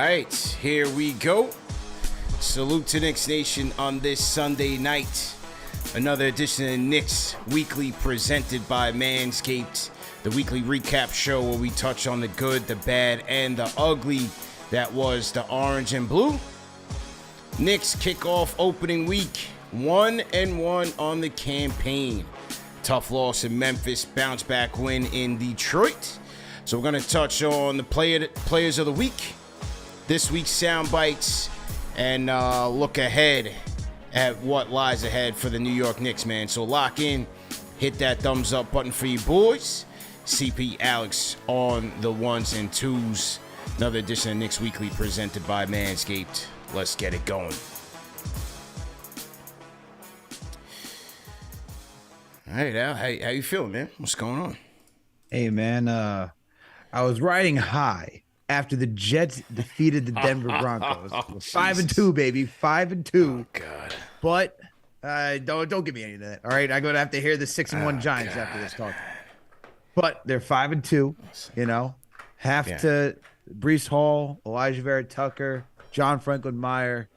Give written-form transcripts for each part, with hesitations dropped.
right, here we go. Salute to Knicks Nation on this Sunday night. Another edition of Knicks Weekly presented by Manscaped, the weekly recap show where we touch on the good, the bad, and the ugly that was the orange and blue. Knicks kick off opening week 1-1 on the campaign. Tough loss in Memphis, bounce back win in Detroit. So we're going to touch on the players of the week, this week's sound bites, and look ahead at what lies ahead for the New York Knicks, man. So lock in, hit that thumbs up button for you boys. CP Alex on the ones and twos. Another edition of Knicks Weekly presented by Manscaped. Let's get it going. All right, Al, how you feeling, man? What's going on? Hey, man, I was riding high after the Jets defeated the Denver Broncos. 5-2, baby, 5-2. Oh God! But don't give me any of that. All right, I'm gonna have to hear the 6-1 Giants after this talk. But they're 5-2. You know, to Breece Hall, Elijah Vera Tucker, John Franklin Meyer.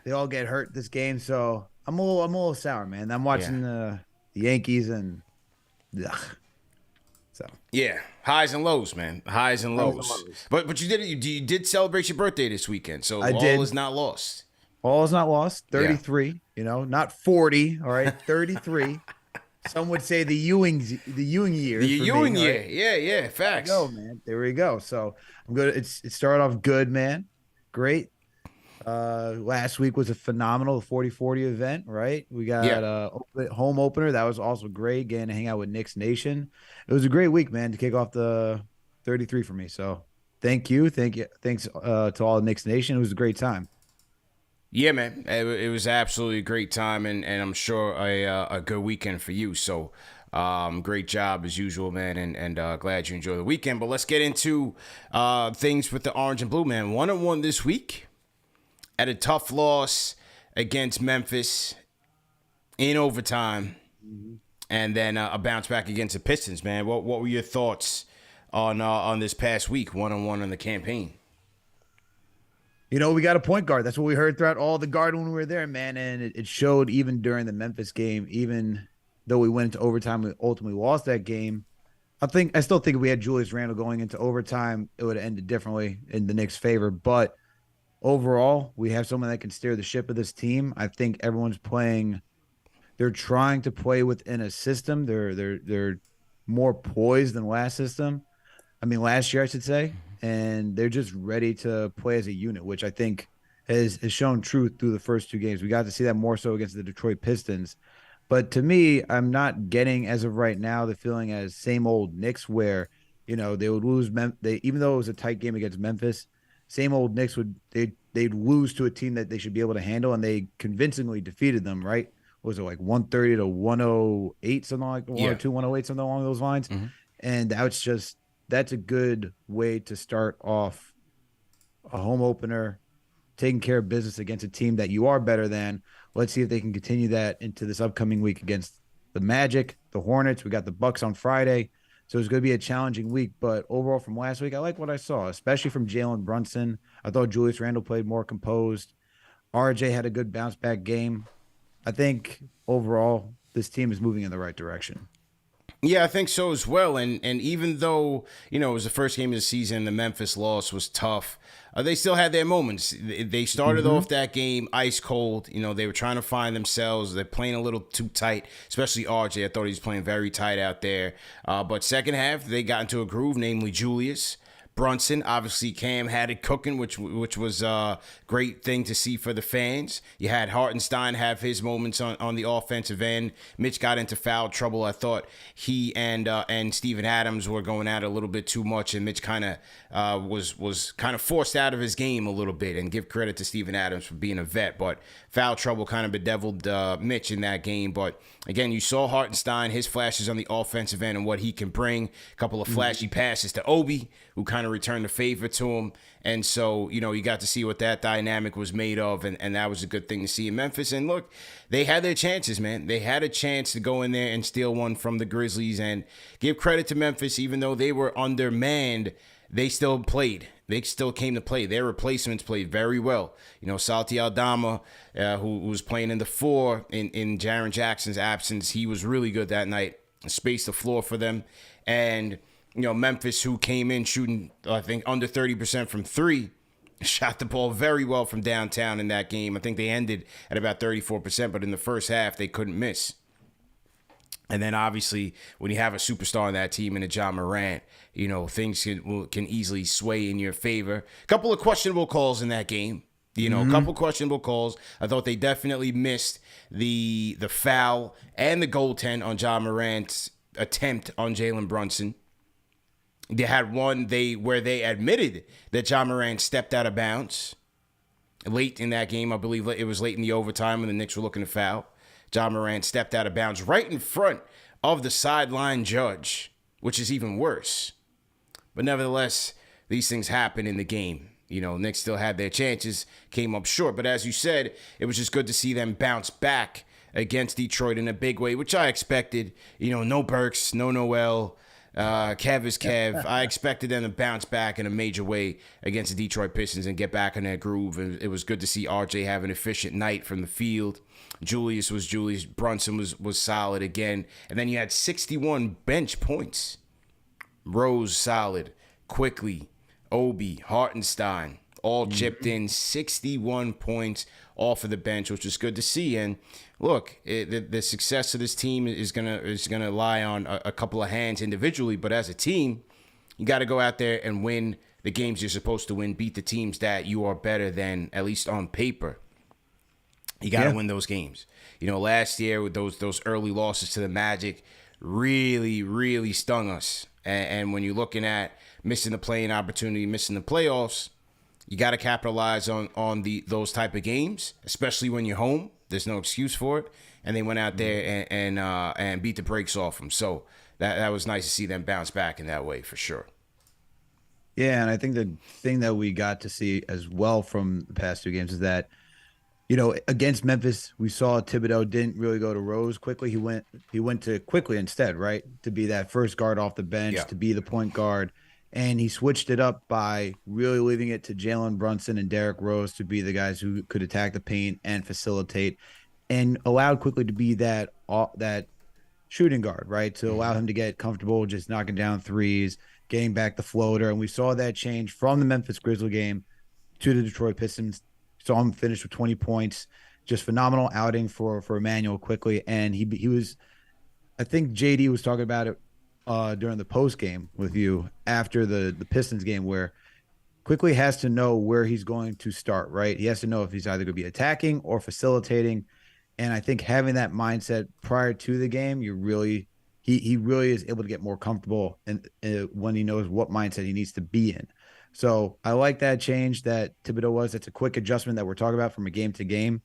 They all get hurt this game, so I'm a little sour, man. I'm watching the Yankees and. Ugh. So yeah, highs and lows, man. Highs and lows. But you did celebrate your birthday this weekend, so all is not lost. All is not lost. 33, you know, not 40. All right, 33. Some would say the Ewing year. The Ewing year, right? Yeah, facts. There we go, man. There we go. So I'm good. It started off good, man. Great. Last week was a phenomenal 40-40 event, right? We got home opener. That was also great. Getting to hang out with Knicks Nation. It was a great week, man, to kick off the 33 for me. So thank you. Thanks to all Knicks Nation. It was a great time. Yeah, man. It was absolutely a great time, and I'm sure a good weekend for you. So great job as usual, man, and glad you enjoyed the weekend. But let's get into things with the orange and blue, man. 1-1 this week. At a tough loss against Memphis in overtime, and then a bounce back against the Pistons, man. What were your thoughts on this past week, 1-1 on the campaign? You know, we got a point guard. That's what we heard throughout all the guard when we were there, man. And it showed even during the Memphis game, even though we went into overtime, we ultimately lost that game. I still think if we had Julius Randle going into overtime, it would have ended differently in the Knicks' favor, but overall, we have someone that can steer the ship of this team. I think everyone's playing. They're trying to play within a system. They're more poised than last year, I should say. And they're just ready to play as a unit, which I think has shown truth through the first two games. We got to see that more so against the Detroit Pistons. But to me, I'm not getting, as of right now, the feeling as same old Knicks where, you know, they would lose. Even though it was a tight game against Memphis, same old Knicks they'd lose to a team that they should be able to handle, and they convincingly defeated them, right? What was it, like 130 to 108, something like 102, 108, something along those lines? Mm-hmm. And that's a good way to start off a home opener, taking care of business against a team that you are better than. Let's see if they can continue that into this upcoming week against the Magic, the Hornets. We got the Bucks on Friday. So it's going to be a challenging week, but overall from last week, I like what I saw, especially from Jalen Brunson. I thought Julius Randle played more composed. RJ had a good bounce-back game. I think overall this team is moving in the right direction. Yeah, I think so as well. And even though, you know, it was the first game of the season, the Memphis loss was tough, they still had their moments. They started off that game ice cold. You know, they were trying to find themselves. They're playing a little too tight, especially RJ. I thought he was playing very tight out there. But second half, they got into a groove, namely Julius. Brunson, obviously Cam had it cooking, which was a great thing to see for the fans. You had Hartenstein have his moments on the offensive end. Mitch got into foul trouble. I thought he and Steven Adams were going at it a little bit too much, and Mitch kind of was kind of forced out of his game a little bit. And give credit to Steven Adams for being a vet, but foul trouble kind of bedeviled Mitch in that game. But again, you saw Hartenstein, his flashes on the offensive end and what he can bring. A couple of flashy passes to Obi, who kind of returned the favor to him. And so, you know, you got to see what that dynamic was made of, and that was a good thing to see in Memphis. And look, they had their chances, man. They had a chance to go in there and steal one from the Grizzlies, and give credit to Memphis, even though they were undermanned, they still played. they still came to play. Their replacements played very well. You know, Salty Aldama, who was playing in the 4 in Jaren Jackson's absence, he was really good that night. Spaced the floor for them. And, you know, Memphis, who came in shooting, I think, under 30% from 3, shot the ball very well from downtown in that game. I think they ended at about 34%, but in the first half, they couldn't miss. And then obviously, when you have a superstar on that team and a John Morant, you know, things can easily sway in your favor. A couple of questionable calls in that game. You know, a couple questionable calls. I thought they definitely missed the foul and the goaltend on John Morant's attempt on Jalen Brunson. They had one where they admitted that John Morant stepped out of bounds late in that game. I believe it was late in the overtime when the Knicks were looking to foul. John Morant stepped out of bounds right in front of the sideline judge, which is even worse. But nevertheless, these things happen in the game. You know, Knicks still had their chances, came up short. But as you said, it was just good to see them bounce back against Detroit in a big way, which I expected. You know, no Burks, no Noel, Kev is Kev. I expected them to bounce back in a major way against the Detroit Pistons and get back in their groove. And it was good to see RJ have an efficient night from the field. Julius. Brunson was solid again. And then you had 61 bench points. Rose solid. Quickly. Obi, Hartenstein, all chipped in. 61 points off of the bench, which was good to see. And look, the success of this team is gonna lie on a couple of hands individually, but as a team, you got to go out there and win the games you're supposed to win. Beat the teams that you are better than, at least on paper. You got to win those games. You know, last year with those early losses to the Magic really, really stung us. And when you're looking at missing the play-in opportunity, missing the playoffs, you got to capitalize on those type of games, especially when you're home. There's no excuse for it. And they went out there and beat the brakes off them. So that was nice to see them bounce back in that way for sure. Yeah, and I think the thing that we got to see as well from the past 2 games is that, you know, against Memphis, we saw Thibodeau didn't really go to Rose quickly. He went to Quickly instead, right? To be that first guard off the bench, to be the point guard. And he switched it up by really leaving it to Jalen Brunson and Derrick Rose to be the guys who could attack the paint and facilitate, and allowed Quickly to be that shooting guard, right? To allow him to get comfortable just knocking down threes, getting back the floater. And we saw that change from the Memphis Grizzlies game to the Detroit Pistons. Saw him finish with 20 points. Just phenomenal outing for Emmanuel Quickly. And he was, I think JD was talking about it during the post game with you after the Pistons game, where Quickly has to know where he's going to start, right? He has to know if he's either going to be attacking or facilitating. And I think having that mindset prior to the game, he really is able to get more comfortable and when he knows what mindset he needs to be in. So I like that change that Thibodeau was. It's a quick adjustment that we're talking about from a game to game.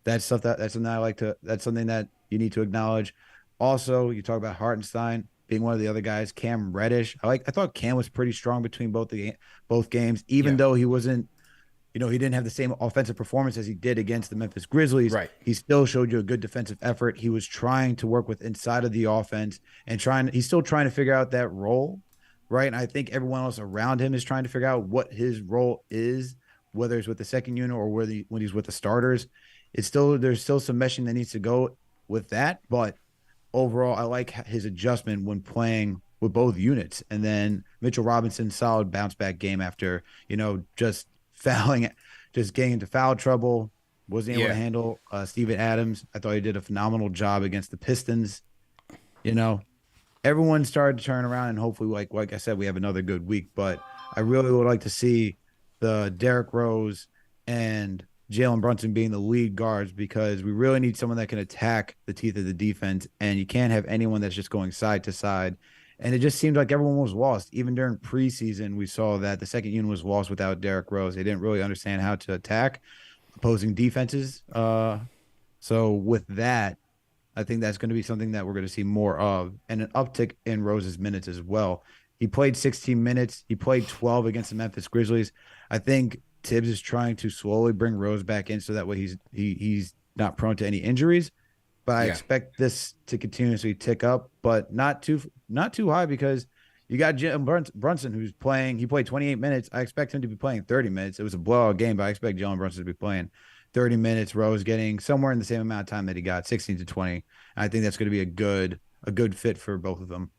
That's something I like to. That's something that you need to acknowledge. Also, you talk about Hartenstein being one of the other guys. Cam Reddish. I thought Cam was pretty strong between both games, even though he wasn't. You know, he didn't have the same offensive performance as he did against the Memphis Grizzlies. Right. He still showed you a good defensive effort. He was trying to work with inside of the offense and he's still trying to figure out that role. Right. And I think everyone else around him is trying to figure out what his role is, whether it's with the second unit or when he's with the starters. There's still some meshing that needs to go with that. But overall, I like his adjustment when playing with both units. And then Mitchell Robinson, solid bounce back game after, you know, just getting into foul trouble, wasn't able to handle Steven Adams. I thought he did a phenomenal job against the Pistons. You know, everyone started to turn around, and hopefully, like I said, we have another good week. But I really would like to see the Derrick Rose and Jalen Brunson being the lead guards, because we really need someone that can attack the teeth of the defense, and you can't have anyone that's just going side to side. And it just seemed like everyone was lost. Even during preseason, we saw that the second unit was lost without Derrick Rose. They didn't really understand how to attack opposing defenses. So with that, I think that's going to be something that we're going to see more of, and an uptick in Rose's minutes as well. He played 16 minutes. He played 12 against the Memphis Grizzlies. I think Tibbs is trying to slowly bring Rose back in so that way he's not prone to any injuries. But I expect this to continuously tick up, but not too high, because You got Jalen Brunson, who's playing. He played 28 minutes. I expect him to be playing 30 minutes. It was a blowout game, but I expect Jalen Brunson to be playing 30 minutes. Rose getting somewhere in the same amount of time that he got, 16 to 20. And I think that's going to be a good fit for both of them.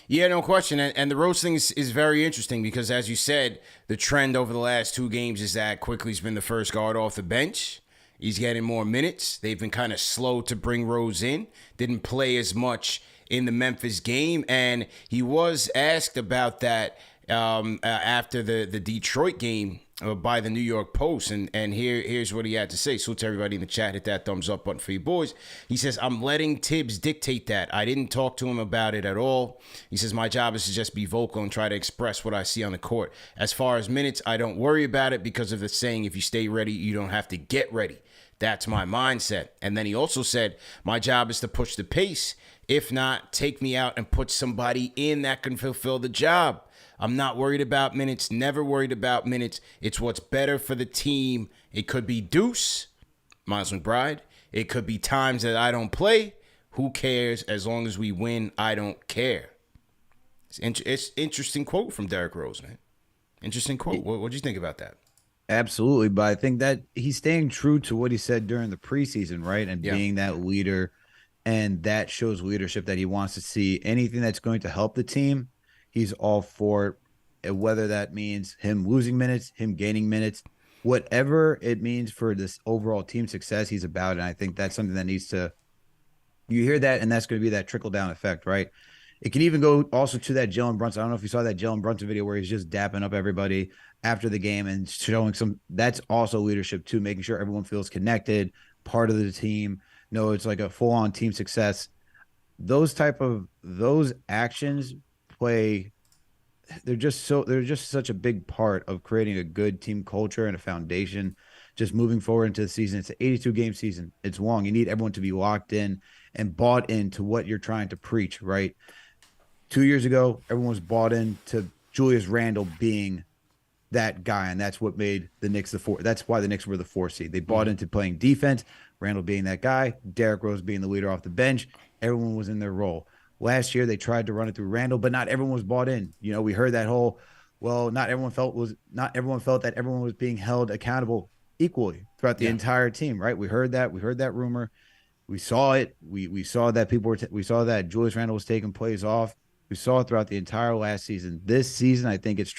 Yeah, no question. And the Rose thing is very interesting because, as you said, the trend over the last 2 games is that Quickly's been the first guard off the bench. He's getting more minutes. They've been kind of slow to bring Rose in. Didn't play as much in the Memphis game. And he was asked about that after the Detroit game by the New York Post. And here's what he had to say. So to everybody in the chat, hit that thumbs up button for you boys. He says, I'm letting Tibbs dictate that. I didn't talk to him about it at all. He says, my job is to just be vocal and try to express what I see on the court. As far as minutes, I don't worry about it because of the saying, if you stay ready, you don't have to get ready. That's my mindset. And then he also said, my job is to push the pace. If not, take me out and put somebody in that can fulfill the job. I'm not worried about minutes, never worried about minutes. It's what's better for the team. It could be Deuce, Miles McBride. It could be times that I don't play. Who cares? As long as we win, I don't care. It's interesting quote from Derrick Rose, man. Interesting quote. What do you think about that? Absolutely. But I think that he's staying true to what he said during the preseason, right? And being that leader. And that shows leadership that he wants to see. Anything that's going to help the team, he's all for it. And whether that means him losing minutes, him gaining minutes, whatever it means for this overall team success, he's about it. And I think that's something that needs to, you hear that, and that's going to be that trickle down effect, right? It can even go also to that Jalen Brunson. I don't know if you saw that Jalen Brunson video where he's just dapping up everybody after the game and showing that's also leadership too, making sure everyone feels connected, part of the team. No, it's like a full-on team success. Those actions play. They're just such a big part of creating a good team culture and a foundation. Just moving forward into the season. It's an 82-game season. It's long. You need everyone to be locked in and bought into what you're trying to preach, right? 2 years ago, everyone was bought into Julius Randle being that guy, and that's what made the Knicks the 4. That's why the Knicks were the 4 seed. They bought into playing defense. Randle being that guy, Derrick Rose being the leader off the bench. Everyone was in their role. Last year, they tried to run it through Randle, but not everyone was bought in. You know, we heard that whole, well, not everyone felt that everyone was being held accountable equally throughout the entire team, right? We heard that rumor. We saw it. We saw that we saw that Julius Randle was taking plays off. We saw it throughout the entire last season. This season, I think this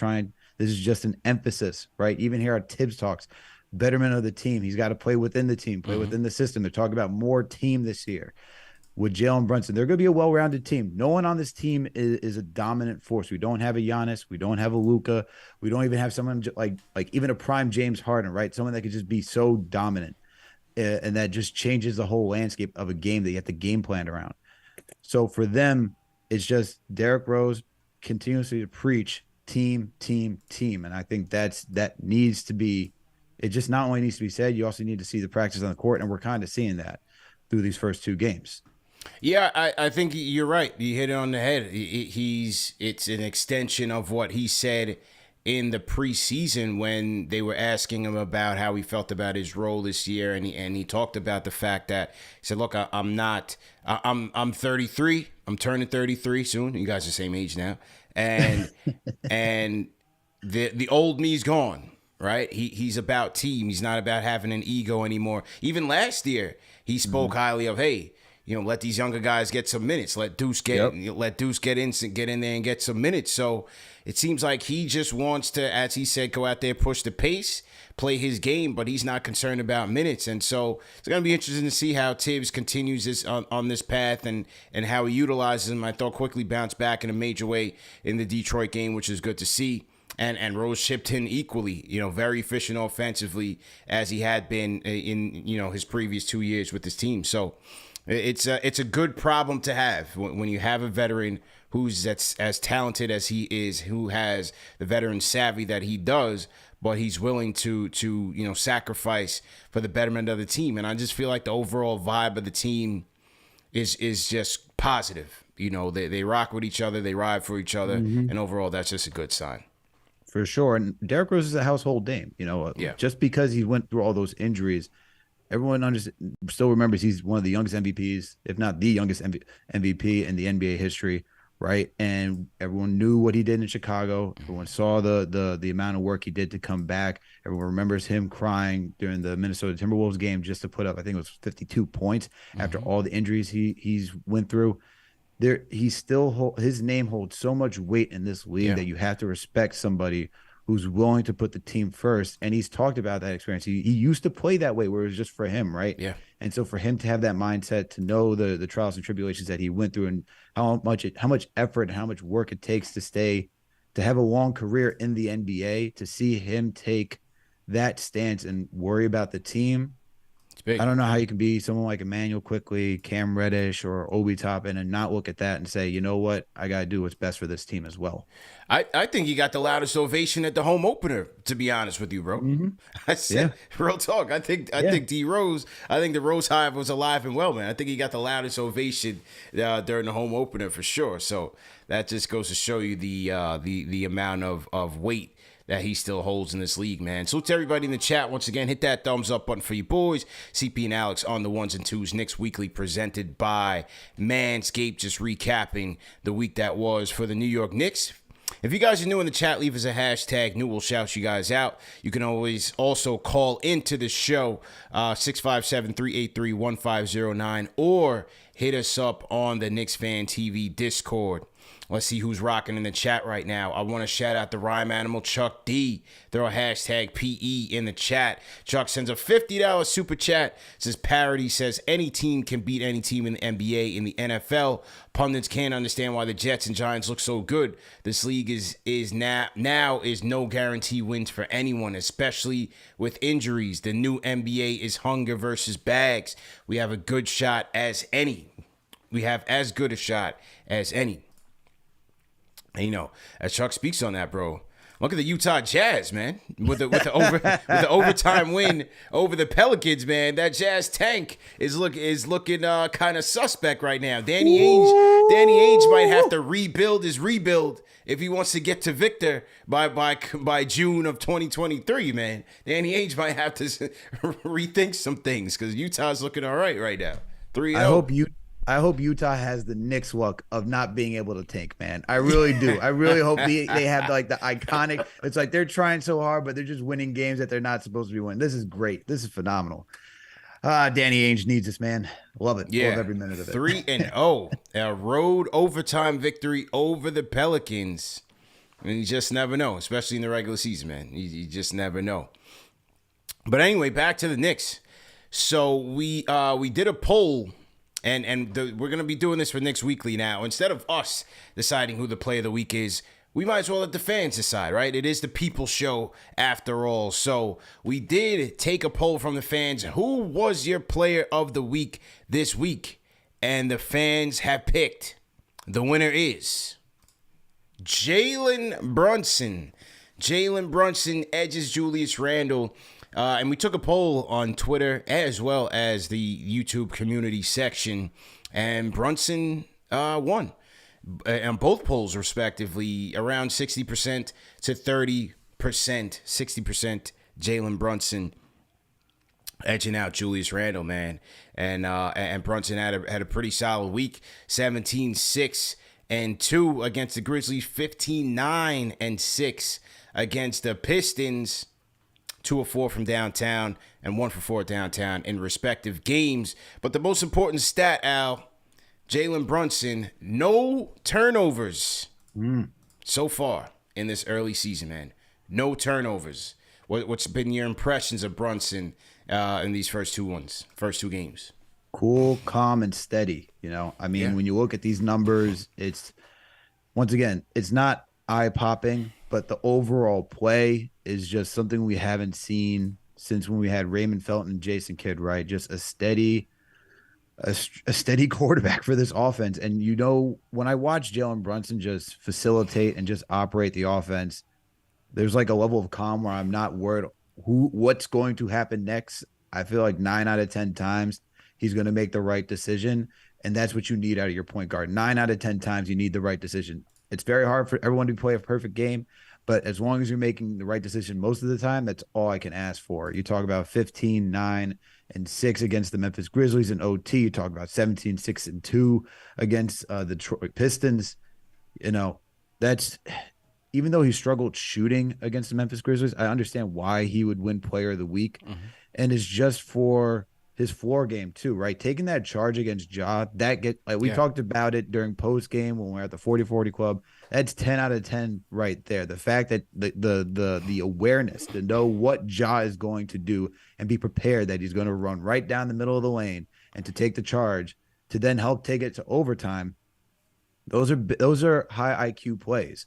is just an emphasis, right? Even here at Tibbs Talks, betterment of the team. He's got to play within the team, play within the system. They're talking about more team this year with Jalen Brunson. They're going to be a well-rounded team. No one on this team is a dominant force. We don't have a Giannis. We don't have a Luka. We don't even have someone like even a prime James Harden, right? Someone that could just be so dominant, and that just changes the whole landscape of a game that you have to game plan around. So for them, it's just Derrick Rose continuously to preach team, team, team. And I think that needs to be, it just not only needs to be said, you also need to see the practice on the court. And we're kind of seeing that through these first 2 games. Yeah, I think you're right. You hit it on the head. It's an extension of what he said in the preseason when they were asking him about how he felt about his role this year, and he talked about the fact that he said, "Look, I'm 33. I'm turning 33 soon. You guys are the same age now, and and the old me's gone." Right? He's about team. He's not about having an ego anymore. Even last year, he spoke highly of, hey, let these younger guys get some minutes. Let Deuce get in there and get some minutes. So it seems like he just wants to, as he said, go out there, push the pace, play his game, but he's not concerned about minutes. And so it's going to be interesting to see how Tibbs continues this on this path and how he utilizes him. I thought Quickly bounced back in a major way in the Detroit game, which is good to see. And Rose chipped in equally, very efficient offensively as he had been in his previous 2 years with his team. So it's a good problem to have when you have a veteran who's as talented as he is, who has the veteran savvy that he does, but he's willing to sacrifice for the betterment of the team. And I just feel like the overall vibe of the team is just positive. They rock with each other, they ride for each other, and overall that's just a good sign. For sure. And Derrick Rose is a household name, just because he went through all those injuries, everyone still remembers he's one of the youngest MVPs, if not the youngest MVP in the NBA history. right? And everyone knew what he did in Chicago. Everyone saw the amount of work he did to come back. Everyone remembers him crying during the Minnesota Timberwolves game just to put up, I think it was 52 points after Mm-hmm. all the injuries he's went through. There, he still his name holds so much weight in this league Yeah. that you have to respect somebody who's willing to put the team first. And he's talked about that experience. He used to play that way where it was just for him, right? Yeah. And so for him to have that mindset, to know the trials and tribulations that he went through, and how much effort and how much work it takes to have a long career in the NBA, to see him take that stance and worry about the team. It's I big. don't know how you can be someone like Emmanuel Quickly, Cam Reddish, or Obi Toppin and not look at that and say, you know what, I got to do what's best for this team as well. I think he got the loudest ovation at the home opener, to be honest with you, bro. Mm-hmm. I Yeah. said real talk. I think DRose, I think the Rose Hive was alive and well, man. I think he got the loudest ovation during the home opener for sure. So that just goes to show you the amount of weight that he still holds in this league, man. So to everybody in the chat, once again, hit that thumbs up button for you boys. CP and Alex on the ones and twos. Knicks Weekly presented by Manscaped. Just recapping the week that was for the New York Knicks. If you guys are new in the chat, leave us a hashtag new. We'll shout you guys out. You can always also call into the show, 657-383-1509, or hit us up on the Knicks Fan TV Discord. Let's see who's rocking in the chat right now. I want to shout out the Rhyme Animal Chuck D. Throw a hashtag PE in the chat. Chuck sends a $50 super chat. Says parody says any team can beat any team in the NBA. In the NFL, pundits can't understand why the Jets and Giants look so good. This league is now is no guarantee wins for anyone, especially with injuries. The new NBA is hunger versus bags. We have a good shot as any. We have as good a shot as any. And, you know, as Chuck speaks on that, bro, look at the Utah Jazz, man, with the overtime win over the Pelicans, man. That Jazz tank is looking kind of suspect right now. Danny Ainge might have to rebuild his rebuild if he wants to get to Victor by June of 2023, man. Danny Ainge might have to rethink some things because Utah's looking all right now. 3-0. I hope Utah has the Knicks luck of not being able to tank, man. I really do. I really hope they have like the iconic. It's like they're trying so hard, but they're just winning games that they're not supposed to be winning. This is great. This is phenomenal. Danny Ainge needs this, man. Love it. Yeah, Love every minute of it. 3-0, a road overtime victory over the Pelicans. And you just never know, especially in the regular season, man. You just never know. But anyway, back to the Knicks. So we did a poll. We're going to be doing this for Knicks Weekly now. Instead of us deciding who the player of the week is, we might as well let the fans decide, right? It is the people show after all. So we did take a poll from the fans. Who was your player of the week this week? And the fans have picked. The winner is Jalen Brunson. Jalen Brunson edges Julius Randle. And we took a poll on Twitter as well as the YouTube community section, and Brunson won on both polls, respectively, around 60% to 30%. 60% Jalen Brunson edging out Julius Randle, man. And Brunson had a pretty solid week, 17-6-2 against the Grizzlies, 15-9-6 against the Pistons. 2 of 4 from downtown and 1 for 4 downtown in respective games. But the most important stat, Al, Jalen Brunson, no turnovers so far in this early season, man. No turnovers. What's been your impressions of Brunson in these first two games? Cool, calm, and steady. You know, I mean, when you look at these numbers, it's once again, it's not eye-popping, but the overall play is just something we haven't seen since when we had Raymond Felton and Jason Kidd, right? Just a steady quarterback for this offense. And, you know, when I watch Jalen Brunson just facilitate and just operate the offense, there's like a level of calm where I'm not worried what's going to happen next. I feel like 9 out of 10 times he's going to make the right decision. And that's what you need out of your point guard. 9 out of 10 times you need the right decision. It's very hard for everyone to play a perfect game, but as long as you're making the right decision most of the time, that's all I can ask for. You talk about 15-9-6 against the Memphis Grizzlies in OT. You talk about 17-6-2 against the Detroit Pistons. You know, that's even though he struggled shooting against the Memphis Grizzlies, I understand why he would win player of the week. And it's just for his floor game too, right? Taking that charge against Ja, that get like we Yeah. talked about it during post game when we are at the 40-40 club. That's 10 out of 10 right there. The fact that the awareness to know what Ja is going to do and be prepared that he's going to run right down the middle of the lane and to take the charge to then help take it to overtime. Those are high IQ plays,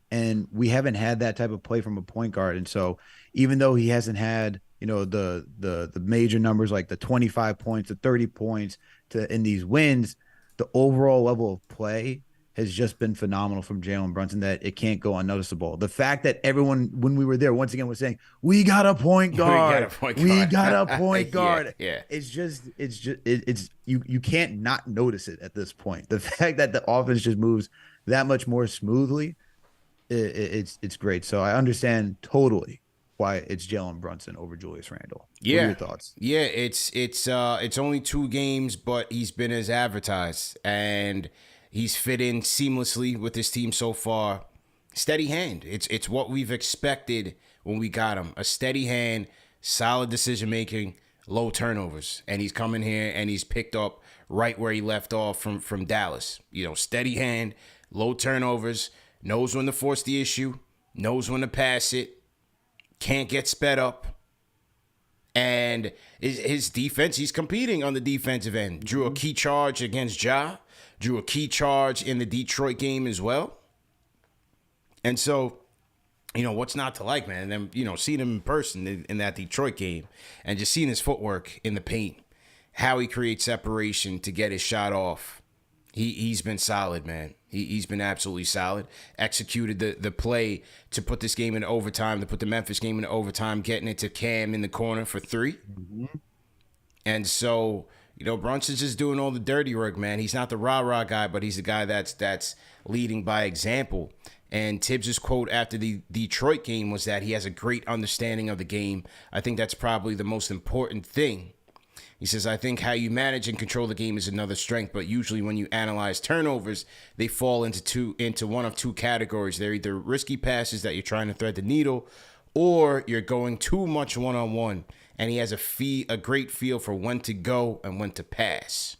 and we haven't had that type of play from a point guard. And so even though he hasn't had, the major numbers like the 25 points, the 30 points to in these wins, the overall level of play has just been phenomenal from Jalen Brunson that it can't go unnoticeable. The fact that everyone, when we were there, once again was saying, we got a point guard. We got a point guard. Yeah. It's you can't not notice it at this point. The fact that the offense just moves that much more smoothly, it's great. So I understand totally why it's Jalen Brunson over Julius Randle. Yeah. What are your thoughts? Yeah, it's only 2 games, but he's been as advertised, and he's fit in seamlessly with his team so far. Steady hand. It's what we've expected when we got him. A steady hand, solid decision making, low turnovers. And he's coming here and he's picked up right where he left off from Dallas. Steady hand, low turnovers, knows when to force the issue, knows when to pass it, can't get sped up. And his defense, he's competing on the defensive end. Drew a key charge against Ja. Drew a key charge in the Detroit game as well. And so, what's not to like, man? And then, seeing him in person in that Detroit game and just seeing his footwork in the paint, how he creates separation to get his shot off. He's been solid, man. He's been absolutely solid. Executed the play to put this game in overtime, to put the Memphis game in overtime, getting it to Cam in the corner for 3. And so, Brunson's just doing all the dirty work, man. He's not the rah-rah guy, but he's the guy that's leading by example. And Tibbs' quote after the Detroit game was that he has a great understanding of the game. I think that's probably the most important thing. He says, I think how you manage and control the game is another strength, but usually when you analyze turnovers, they fall into one of 2 categories. They're either risky passes that you're trying to thread the needle, or you're going too much one-on-one. And he has a great feel for when to go and when to pass.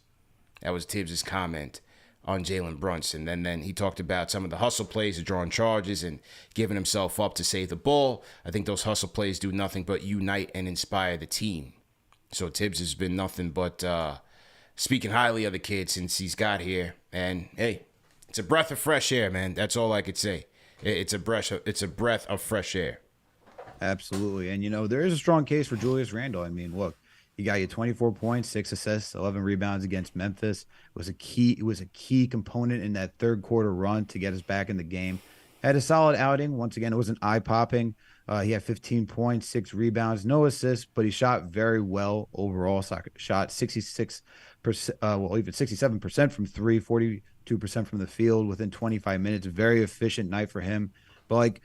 That was Tibbs' comment on Jalen Brunson. And then he talked about some of the hustle plays, the drawing charges, and giving himself up to save the ball. I think those hustle plays do nothing but unite and inspire the team. So Tibbs has been nothing but speaking highly of the kid since he's got here. And, hey, it's a breath of fresh air, man. That's all I could say. It's a breath of fresh air. Absolutely. And, there is a strong case for Julius Randle. I mean, look, he got you 24 points, 6 assists, 11 rebounds against Memphis. It was a key component in that third quarter run to get us back in the game. Had a solid outing. Once again, it wasn't eye-popping. He had 15 points, 6 rebounds, no assists, but he shot very well overall. Shot 66%, even 67% from 3, 42% from the field within 25 minutes. Very efficient night for him. But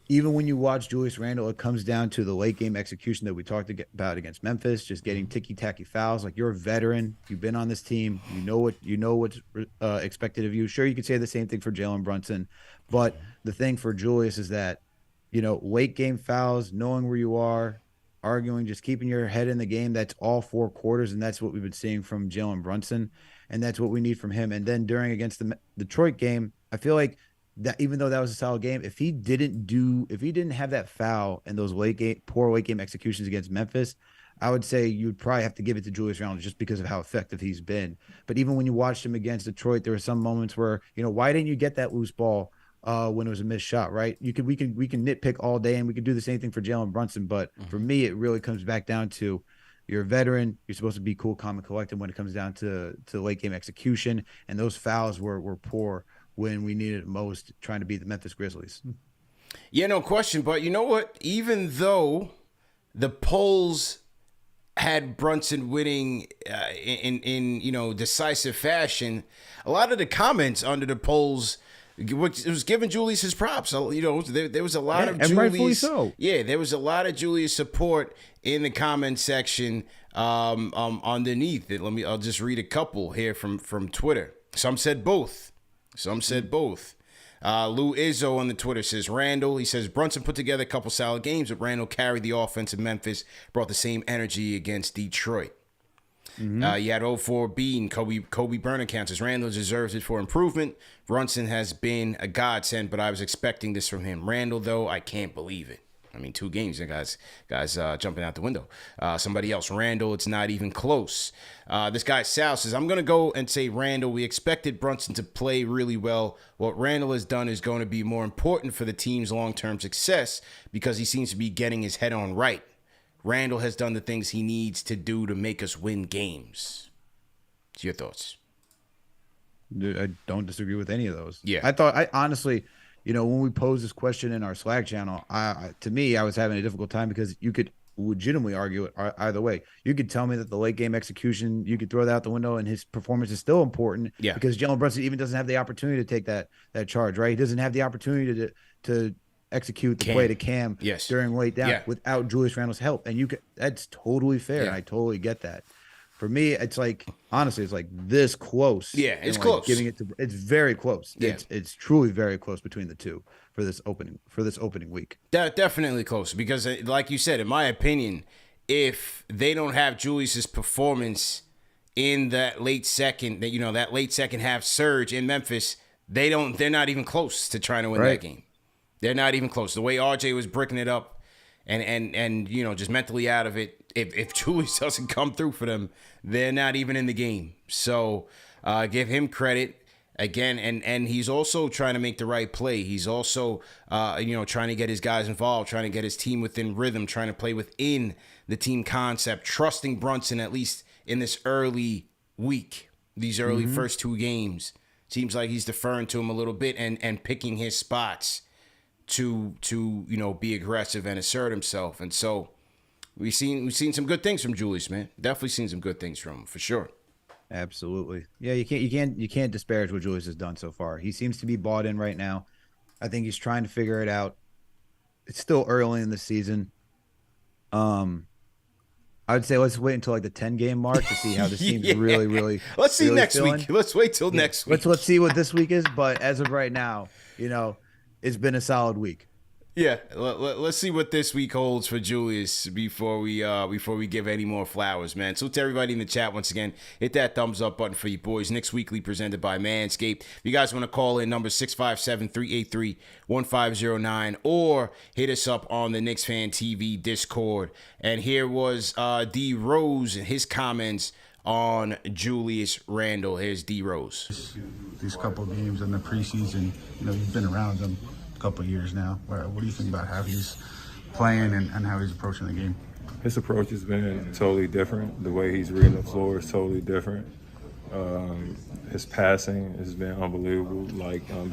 even when you watch Julius Randle, it comes down to the late game execution that we talked about against Memphis, just getting ticky-tacky fouls. You're a veteran, you've been on this team, you know what's expected of you. Sure, you could say the same thing for Jalen Brunson, but the thing for Julius is that, late game fouls, knowing where you are, arguing, just keeping your head in the game. That's all 4 quarters, and that's what we've been seeing from Jalen Brunson, and that's what we need from him. And then against the Detroit game, I feel like that even though that was a solid game, if he didn't have that foul and those poor late game executions against Memphis, I would say you'd probably have to give it to Julius Randle just because of how effective he's been. But even when you watched him against Detroit, there were some moments where, why didn't you get that loose ball when it was a missed shot, right? We can nitpick all day, and we could do the same thing for Jalen Brunson. But for me, it really comes back down to you're a veteran. You're supposed to be cool, calm, and collected when it comes down to late game execution. And those fouls were poor when we needed it most, trying to beat the Memphis Grizzlies. Yeah, no question. But you know what? Even though the polls had Brunson winning in decisive fashion, a lot of the comments under the polls, it was giving Julius his props. There was a lot of Julius. And rightfully so. Yeah, there was a lot of Julius support in the comment section underneath it. I'll just read a couple here from Twitter. Some said both. Lou Izzo on the Twitter says, Randle, he says, Brunson put together a couple solid games, but Randle carried the offense in Memphis, brought the same energy against Detroit. You had 04 Bean, Kobe Burner counts as Randle deserves it for improvement. Brunson has been a godsend, but I was expecting this from him. Randle, though, I can't believe it. I mean, 2 games, and guys jumping out the window. Somebody else, Randle, it's not even close. This guy, Sal, says, I'm going to go and say Randle. We expected Brunson to play really well. What Randle has done is going to be more important for the team's long-term success because he seems to be getting his head on right. Randle has done the things he needs to do to make us win games. What's your thoughts? Dude, I don't disagree with any of those. Yeah. I honestly, when we posed this question in our Slack channel, to me, I was having a difficult time because you could legitimately argue it either way. You could tell me that the late game execution, you could throw that out the window and his performance is still important because Jalen Brunson even doesn't have the opportunity to take that charge, right? He doesn't have the opportunity to execute the play to Cam during late down without Julius Randle's help. And that's totally fair. And I totally get that. For me, it's like, honestly, it's like this close. Yeah, it's close. It's very close. Yeah. It's truly very close between the two for this opening week. Definitely close because, like you said, in my opinion, if they don't have Julius's performance in that late second half surge in Memphis, they're not even close to trying to win that game. They're not even close. The way RJ was bricking it up and just mentally out of it, if Julius doesn't come through for them, they're not even in the game. So give him credit again. And he's also trying to make the right play. He's also, trying to get his guys involved, trying to get his team within rhythm, trying to play within the team concept, trusting Brunson at least in this early week, these early first 2 games. Seems like he's deferring to him a little bit and picking his spots to be aggressive and assert himself. And so we've seen some good things from Julius, man. Definitely seen some good things from him for sure. Absolutely. Yeah, you can't disparage what Julius has done so far. He seems to be bought in right now. I think he's trying to figure it out. It's still early in the season. I would say let's wait until like the 10-game mark to see how this team's really. Let's see really next week. Let's wait till next week. Let's see what this week is. But as of right now, it's been a solid week. Yeah, let's see what this week holds for Julius before we give any more flowers, man. So to everybody in the chat, once again, hit that thumbs up button for you boys. Knicks Weekly presented by Manscaped. If you guys want to call in, number 657-383-1509 or hit us up on the KnicksFanTV Discord. And here was DRose and his comments on Julius Randle. Here's DRose. These couple of games in the preseason, you've been around them a couple of years now. What do you think about how he's playing and how he's approaching the game? His approach has been totally different. The way he's reading the floor is totally different. His passing has been unbelievable,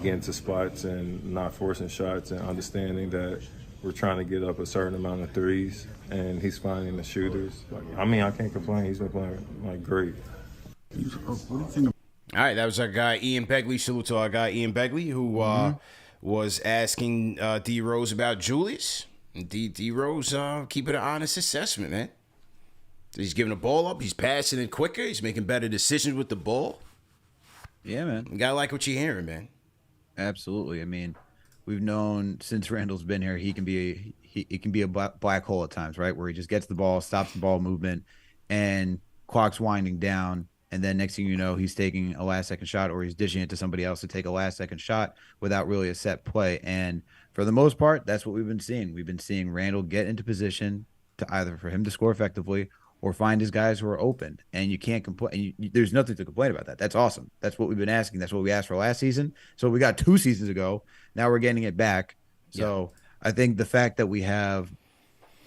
getting to spots and not forcing shots and understanding that we're trying to get up a certain amount of threes, and he's finding the shooters. I can't complain. He's been playing great. What do you think? All right, that was our guy Ian Begley. Salute to our guy Ian Begley, who was asking DRose about Julius. And DRose keeping an honest assessment, man. He's giving the ball up. He's passing it quicker. He's making better decisions with the ball. Yeah, man. You gotta like what you're hearing, man. Absolutely. We've known since Randle's been here, he can be a black hole at times, right? Where he just gets the ball, stops the ball movement, and clock's winding down. And then next thing you know, he's taking a last-second shot or he's dishing it to somebody else to take a last-second shot without really a set play. And for the most part, that's what we've been seeing. We've been seeing Randle get into position to either for him to score effectively or find his guys who are open. And you can't complain. There's nothing to complain about that. That's awesome. That's what we've been asking. That's what we asked for last season. So we got 2 seasons ago. Now we're getting it back. So I think the fact that we have,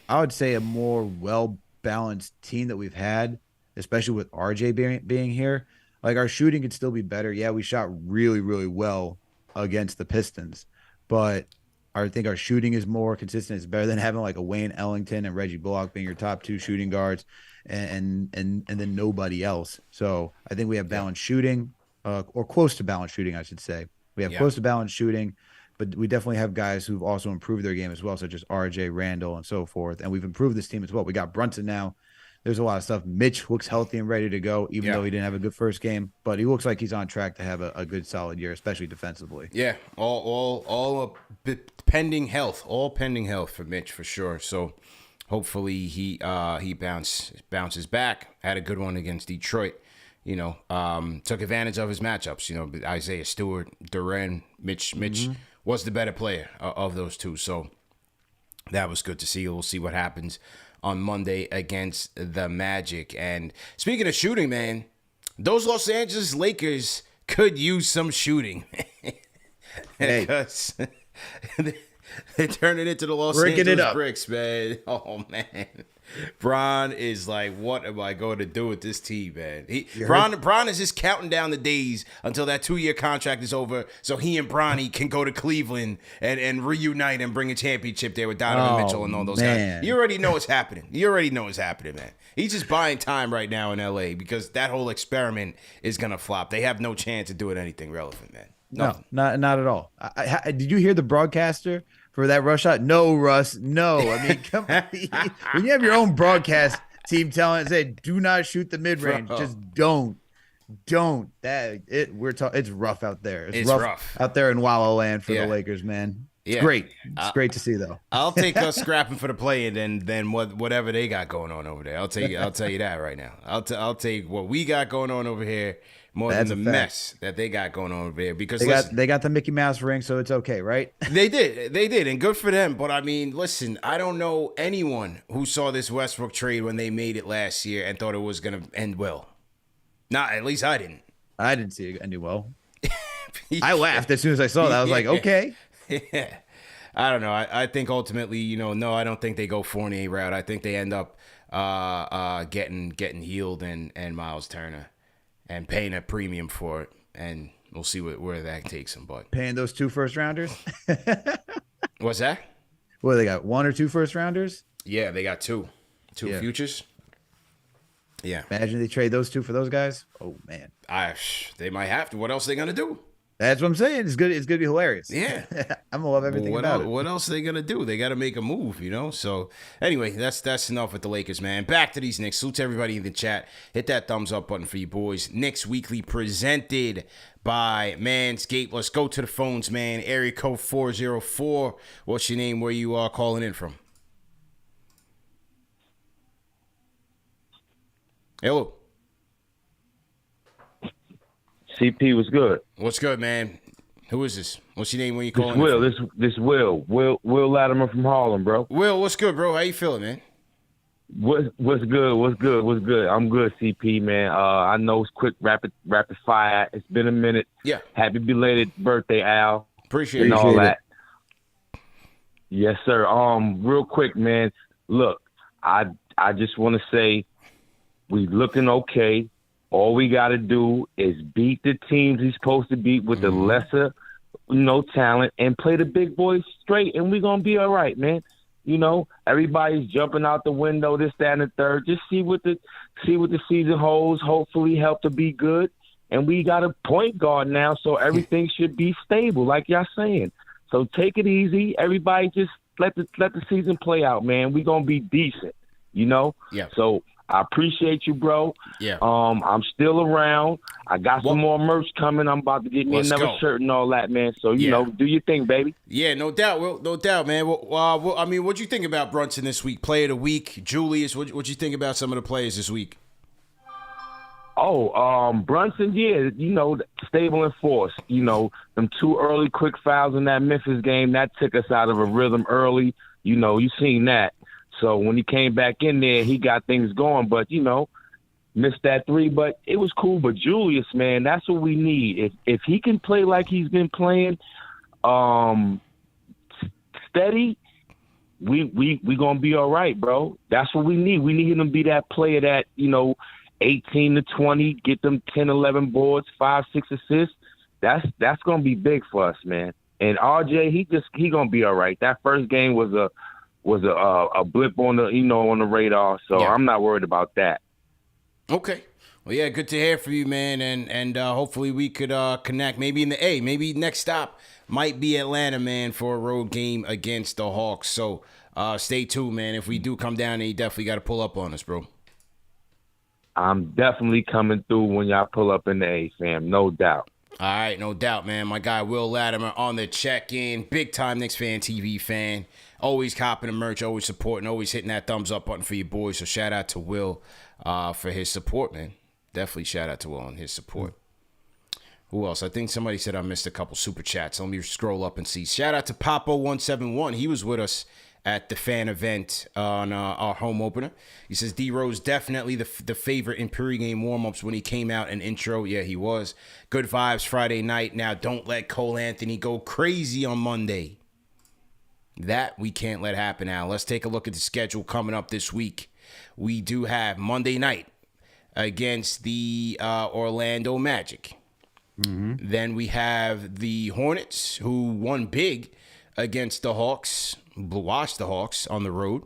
I would say, a more well-balanced team that we've had, especially with RJ being here, our shooting could still be better. Yeah, we shot really, really well against the Pistons, but I think our shooting is more consistent. It's better than having a Wayne Ellington and Reggie Bullock being your top 2 shooting guards and then nobody else. So I think we have balanced shooting, or close to balanced shooting, I should say. We have close to balanced shooting, but we definitely have guys who've also improved their game as well, such as RJ, Randle, and so forth. And we've improved this team as well. We got Brunson now. There's a lot of stuff. Mitch looks healthy and ready to go, even though he didn't have a good first game. But he looks like he's on track to have a good, solid year, especially defensively. Yeah, all pending health, all pending health for Mitch for sure. So hopefully he bounces back. Had a good one against Detroit. Took advantage of his matchups. Isaiah Stewart, Duran, Mitch was the better player of those two. So that was good to see. We'll see what happens on Monday against the Magic. And speaking of shooting, man, those Los Angeles Lakers could use some shooting. Because they turn it into the Los Angeles Bricks, man. Oh, man. Bron is like, what am I going to do with this team, man? Bron is just counting down the days until that 2-year contract is over so he and Bronny can go to Cleveland and reunite and bring a championship there with Donovan Mitchell and all those guys. You already know what's happening. Man. He's just buying time right now in L.A. because that whole experiment is going to flop. They have no chance of doing anything relevant, man. Nothing. No, not at all. Did you hear the broadcaster for that rush shot? No, Russ. No. I mean, come on. When you have your own broadcast team telling say, do not shoot the mid range. Just don't. It's rough out there. It's rough out there in Wallow Land for the Lakers, man. It's great. It's great to see, though. I'll take us scrapping for the play than whatever they got going on over there. I'll tell you that right now. I'll take what we got going on over here more than the mess that they got going on over there. Because they got the Mickey Mouse ring, so it's okay, right? They did, and good for them. But I mean, listen, I don't know anyone who saw this Westbrook trade when they made it last year and thought it was going to end well. Not at least I didn't. I didn't see it ending well. I laughed as soon as I saw that. I was like, okay. Yeah. I don't know. I think ultimately, no, I don't think they go Fournier route. I think they end up getting Hield and Miles Turner and paying a premium for it. And we'll see where that takes them. But paying those 2 first-rounders? What's that? What, they got 1 or 2 first-rounders? Yeah, they got 2 futures. Yeah. Imagine they trade those 2 for those guys. Oh, man. They might have to. What else are they going to do? That's what I'm saying. It's good. It's going to be hilarious. Yeah. I'm going to love everything about it. What else are they going to do? They got to make a move, So, anyway, that's enough with the Lakers, man. Back to these Knicks. Salute to everybody in the chat. Hit that thumbs up button for you boys. Knicks Weekly presented by Manscaped. Let's go to the phones, man. Area code 404. What's your name? Where you are calling in from? Hello. CP was good. What's good, man? Who is this? What's your name when you calling? This Will. Will Latimer from Harlem, bro. Will, what's good, bro? How you feeling, man? What's good? I'm good, CP, man. I know it's quick, rapid fire. It's been a minute. Yeah. Happy belated birthday, Al. Appreciate all that. Yes, sir. Real quick, man. Look, I just want to say we looking okay. All we got to do is beat the teams he's supposed to beat with the lesser, talent and play the big boys straight, and we're going to be all right, man. Everybody's jumping out the window, this, that, and the third. Just see what the season holds, hopefully help to be good. And we got a point guard now, so everything should be stable, like y'all saying. So take it easy. Everybody just let the season play out, man. We're going to be decent, Yeah. So I appreciate you, bro. Yeah. I'm still around. I got some more merch coming. I'm about to get me another shirt and all that, man. So, do your thing, baby. Yeah, no doubt. Well, no doubt, man. I mean, what'd you think about Brunson this week? Player of the week, Julius. What'd you think about some of the players this week? Oh, Brunson, stable and force. Them 2 early quick fouls in that Memphis game, that took us out of a rhythm early. You seen that. So when he came back in there, he got things going, but, missed that 3. But it was cool. But Julius, man, that's what we need. If he can play like he's been playing steady, we going to be all right, bro. That's what we need. We need him to be that player that, 18 to 20, get them 10, 11 boards, 5, 6 assists. That's going to be big for us, man. And RJ, he going to be all right. That first game was a blip on the on the radar, so I'm not worried about that. Okay, well, yeah, good to hear from you, man, and hopefully we could connect. Maybe in the A, maybe next stop might be Atlanta, man, for a road game against the Hawks. So stay tuned, man. If we do come down, then you definitely got to pull up on us, bro. I'm definitely coming through when y'all pull up in the A, fam. No doubt. All right, no doubt, man. My guy Will Latimer on the check-in. Big-time KnicksFanTV fan. Always copping the merch, always supporting, always hitting that thumbs up button for your boys. So shout out to Will for his support, man. Definitely shout out to Will on his support. Who else? I think somebody said I missed a couple super chats. Let me scroll up and see. Shout out to Papo171. He was with us at the fan event on our home opener. He says DRose definitely the favorite in pregame warm-ups when he came out and intro. Yeah, he was. Good vibes Friday night. Now don't let Cole Anthony go crazy on Monday. That we can't let happen now. Let's take a look at the schedule coming up this week. We do have Monday night against the Orlando Magic. Then we have the Hornets, who won big against the Hawks, washed the Hawks on the road.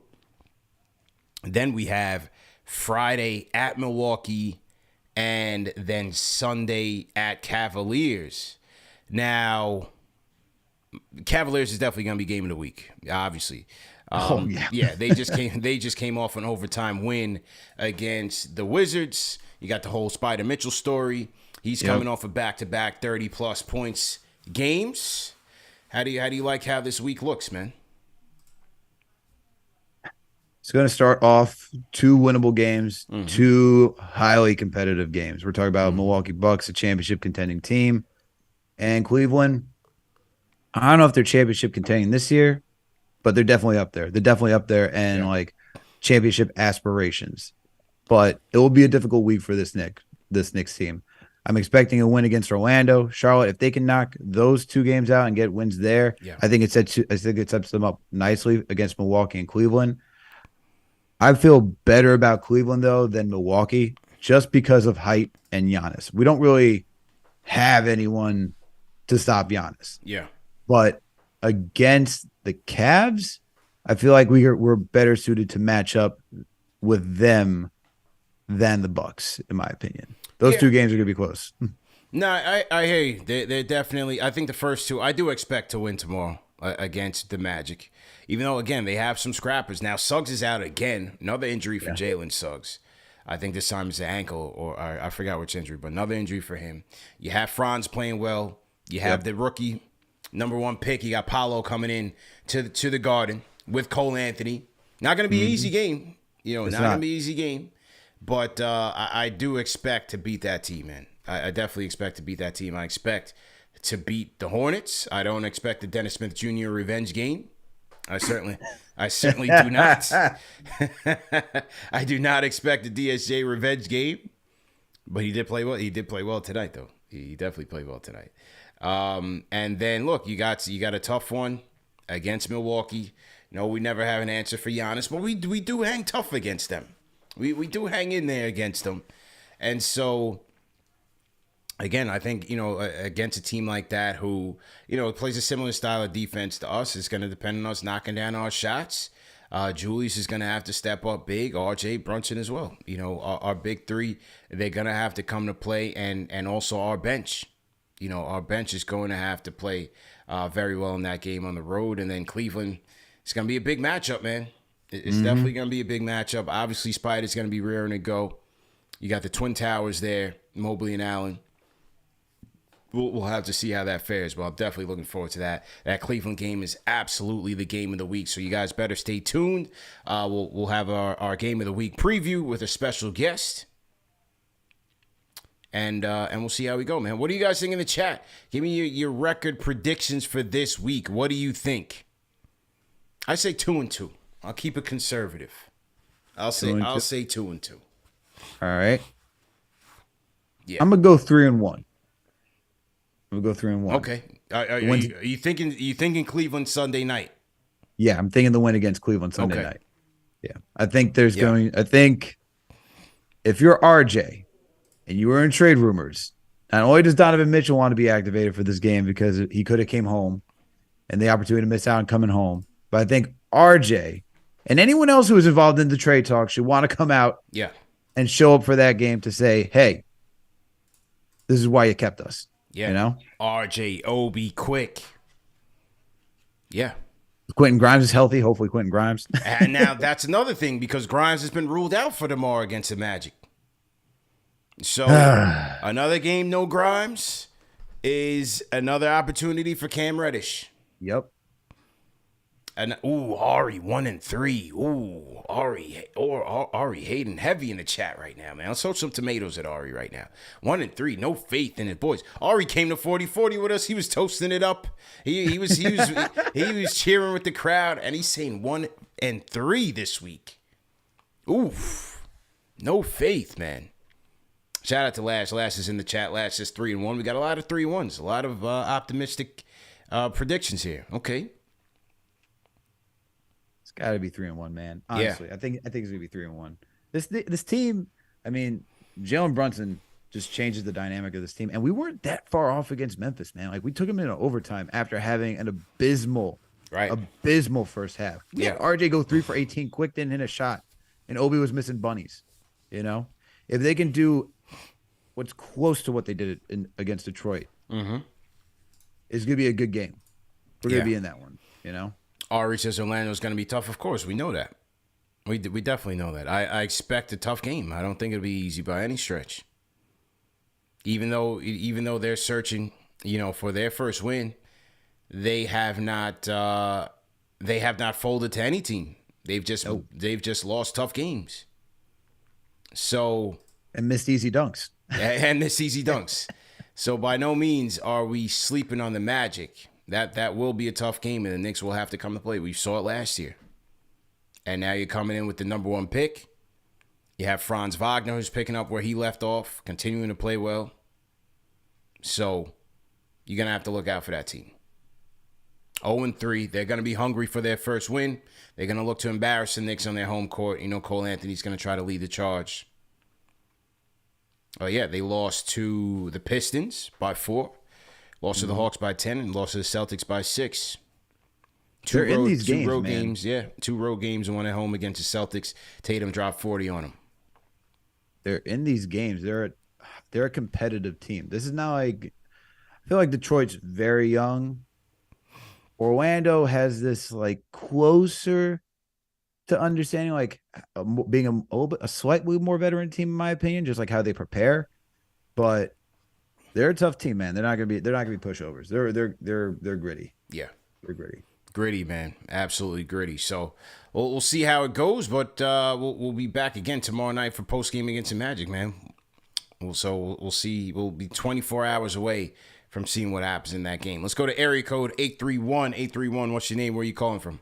Then we have Friday at Milwaukee, and then Sunday at Cavaliers. Now, Cavaliers is definitely going to be game of the week, obviously. Yeah, they just came off an overtime win against the Wizards. You got the whole Spider Mitchell story. He's coming off of back-to-back 30-plus points games. How do you like how this week looks, man? It's going to start off 2 winnable games, 2 highly competitive games. We're talking about Milwaukee Bucks, a championship contending team, and Cleveland. I don't know if they're championship contending this year, but they're definitely up there. They're definitely up there and like championship aspirations. But it will be a difficult week for this Knicks team. I'm expecting a win against Orlando, Charlotte. If they can knock those 2 games out and get wins there, I think it sets them up nicely against Milwaukee and Cleveland. I feel better about Cleveland though than Milwaukee, just because of height and Giannis. We don't really have anyone to stop Giannis. Yeah, but against the Cavs, I feel like we're better suited to match up with them than the Bucks, in my opinion. Those 2 games are going to be close. No, I hear you. They're definitely, I think the first 2, I do expect to win tomorrow against the Magic. Even though, again, they have some scrappers. Now, Suggs is out again. Another injury for Jalen Suggs. I think this time it's an ankle, or I forgot which injury, but another injury for him. You have Franz playing well. You have the rookie number 1 pick. You got Paolo coming in to the Garden with Cole Anthony. Not going to be an easy game. Not going to be an easy game. But I do expect to beat that team, man. I definitely expect to beat that team. I expect to beat the Hornets. I don't expect the Dennis Smith Jr. revenge game. I certainly do not. I do not expect the DSJ revenge game. But he did play well. He did play well tonight, though. He definitely played well tonight. And then look, you got a tough one against Milwaukee. No, we never have an answer for Giannis, but we do hang tough against them. We do hang in there against them. And so, again, I think, against a team like that who, plays a similar style of defense to us, it's going to depend on us knocking down our shots. Julius is going to have to step up big. RJ, Brunson as well. Our big 3, they're going to have to come to play, and also our bench. Our bench is going to have to play very well in that game on the road. And then Cleveland, it's going to be a big matchup, man. It's definitely going to be a big matchup. Obviously, Spider's going to be rearing to go. You got the Twin Towers there, Mobley and Allen. We'll have to see how that fares, but I'm definitely looking forward to that. That Cleveland game is absolutely the game of the week, so you guys better stay tuned. We'll have our game of the week preview with a special guest. And we'll see how we go, man. What do you guys think in the chat? Give me your record predictions for this week. What do you think? I say 2-2. I'll keep it conservative. I'll say 2-2. All right. Yeah. I'm gonna go 3-1. I'm gonna go 3-1. Okay. Are you thinking Cleveland Sunday night? Yeah, I'm thinking the win against Cleveland Sunday night. Yeah, I think I think if you're RJ and you were in trade rumors, not only does Donovan Mitchell want to be activated for this game because he could have came home and the opportunity to miss out on coming home, but I think RJ and anyone else who was involved in the trade talk should want to come out and show up for that game to say, hey, this is why you kept us. Yeah. RJ, Obi, quick. Yeah. Quentin Grimes is healthy. Hopefully Quentin Grimes. And now that's another thing because Grimes has been ruled out for tomorrow against the Magic. So another game, no Grimes, is another opportunity for Cam Reddish. Yep. And Ari 1-3. Ooh, Ari Hayden heavy in the chat right now, man. Let's throw some tomatoes at Ari right now. 1-3, no faith in his boys. Ari came to 40-40 with us. He was toasting it up. He was cheering with the crowd, and he's saying 1-3 this week. Oof, no faith, man. Shout out to Lash. Lash is in the chat. Lash is 3-1. We got a lot of 3-1s. A lot of optimistic predictions here. Okay. It's got to be 3-1, man. Honestly, yeah. I think it's gonna be 3-1. This team, I mean, Jalen Brunson just changes the dynamic of this team, and we weren't that far off against Memphis, man. Like we took them into overtime after having an abysmal first half. We had RJ go 3 for 18, quick didn't hit a shot, and Obi was missing bunnies. You know, if they can do what's close to what they did against Detroit, it's gonna be a good game. We're gonna be in that one. You know. Ari says Orlando's going to be tough. Of course, we know that. We definitely know that. I expect a tough game. I don't think it'll be easy by any stretch. Even though they're searching, for their first win, they have not folded to any team. They've just lost tough games. So and missed easy dunks. and missed easy dunks. So by no means are we sleeping on the Magic. That will be a tough game, and the Knicks will have to come to play. We saw it last year. And now you're coming in with the number 1 pick. You have Franz Wagner, who's picking up where he left off, continuing to play well. So you're going to have to look out for that team. 0-3. They're going to be hungry for their first win. They're going to look to embarrass the Knicks on their home court. Cole Anthony's going to try to lead the charge. Oh, yeah, they lost to the Pistons by 4. Lost to the Hawks by 10 and lost to the Celtics by 6. They're in these games, road man. games, yeah. 2 road games and 1 at home against the Celtics. Tatum dropped 40 on them. They're in these games. They're a competitive team. This is not like I feel like Detroit's very young. Orlando has this like closer to understanding, like being a slightly more veteran team in my opinion, just like how they prepare. But they're a tough team, man. They're not gonna be pushovers. They're gritty. Yeah, they're gritty. Gritty, man. Absolutely gritty. So we'll see how it goes, but we'll be back again tomorrow night for post game against the Magic, man. So we'll see. We'll be 24 hours away from seeing what happens in that game. Let's go to area code 831. 831. What's your name? Where are you calling from?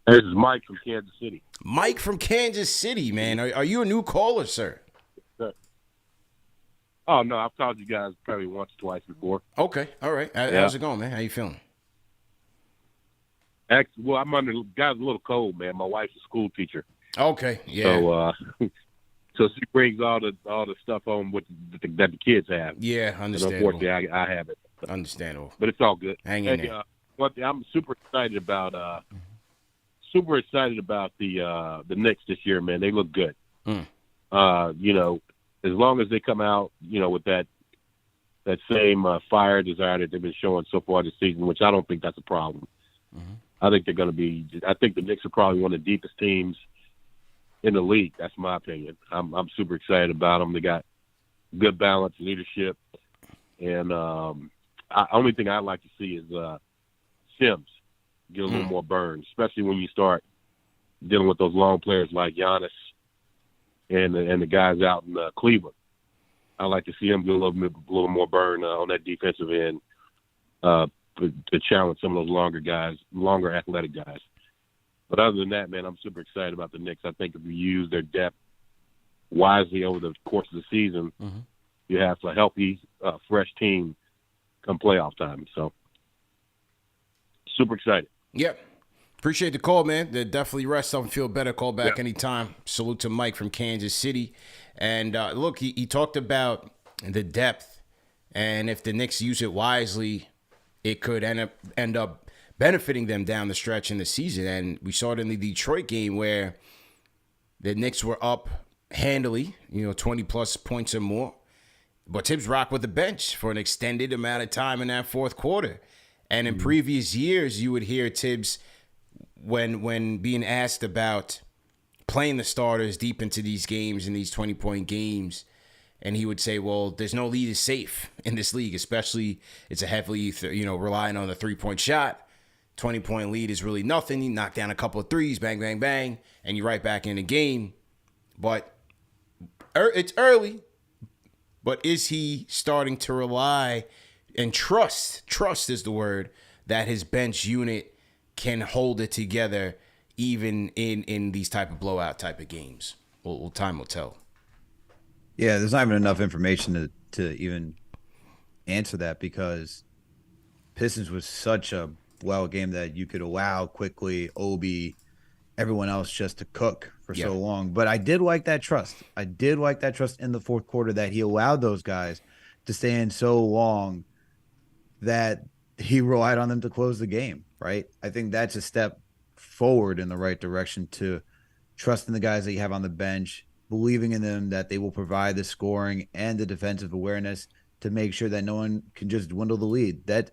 This is Mike from Kansas City. Mike from Kansas City, man. Are you a new caller, sir? Oh, no, I've called you guys probably once or twice before. Okay, all right. How's it going, man? How you feeling? Actually, well, guys a little cold, man. My wife's a school teacher. Okay, yeah. So she brings all the stuff home that the kids have. Yeah, understandable. And unfortunately, I have it. Understandable. But it's all good. Hang in there. One thing I'm super excited about the Knicks this year, man. They look good. As long as they come out, with that same fire desire that they've been showing so far this season, which I don't think that's a problem. I think they're going to be. I think the Knicks are probably one of the deepest teams in the league. That's my opinion. I'm super excited about them. They got good balance, leadership, and only thing I'd like to see is Sims get a little more burn, especially when you start dealing with those long players like Giannis and the guys out in Cleveland. I'd like to see him get a little more burn on that defensive end to challenge some of those longer athletic guys. But other than that, man, I'm super excited about the Knicks. I think if you use their depth wisely over the course of the season, you have a healthy, fresh team come playoff time. So super excited. Yep. Appreciate the call, man. Definitely rest up and feel better. Call back anytime. Salute to Mike from Kansas City. And look, he talked about the depth, and if the Knicks use it wisely, it could end up benefiting them down the stretch in the season. And we saw it in the Detroit game where the Knicks were up handily, 20-plus points or more. But Tibbs rocked with the bench for an extended amount of time in that fourth quarter. And in previous years, you would hear Tibbs, when being asked about playing the starters deep into these games, in these 20-point games, and he would say, well, there's no lead is safe in this league, especially it's a heavily, relying on the three-point shot. 20-point lead is really nothing. You knock down a couple of threes, bang, bang, bang, and you're right back in the game. But it's early. But is he starting to rely and trust is the word, that his bench unit can hold it together even in these type of blowout type of games? Well, time will tell. Yeah, there's not even enough information to even answer that, because Pistons was such a game that you could allow quickly Obi, everyone else just to cook for so long. But I did like that trust. I did like that trust in the fourth quarter, that he allowed those guys to stay in so long that he relied on them to close the game, right? I think that's a step forward in the right direction, to trusting the guys that you have on the bench, believing in them that they will provide the scoring and the defensive awareness to make sure that no one can just dwindle the lead. That,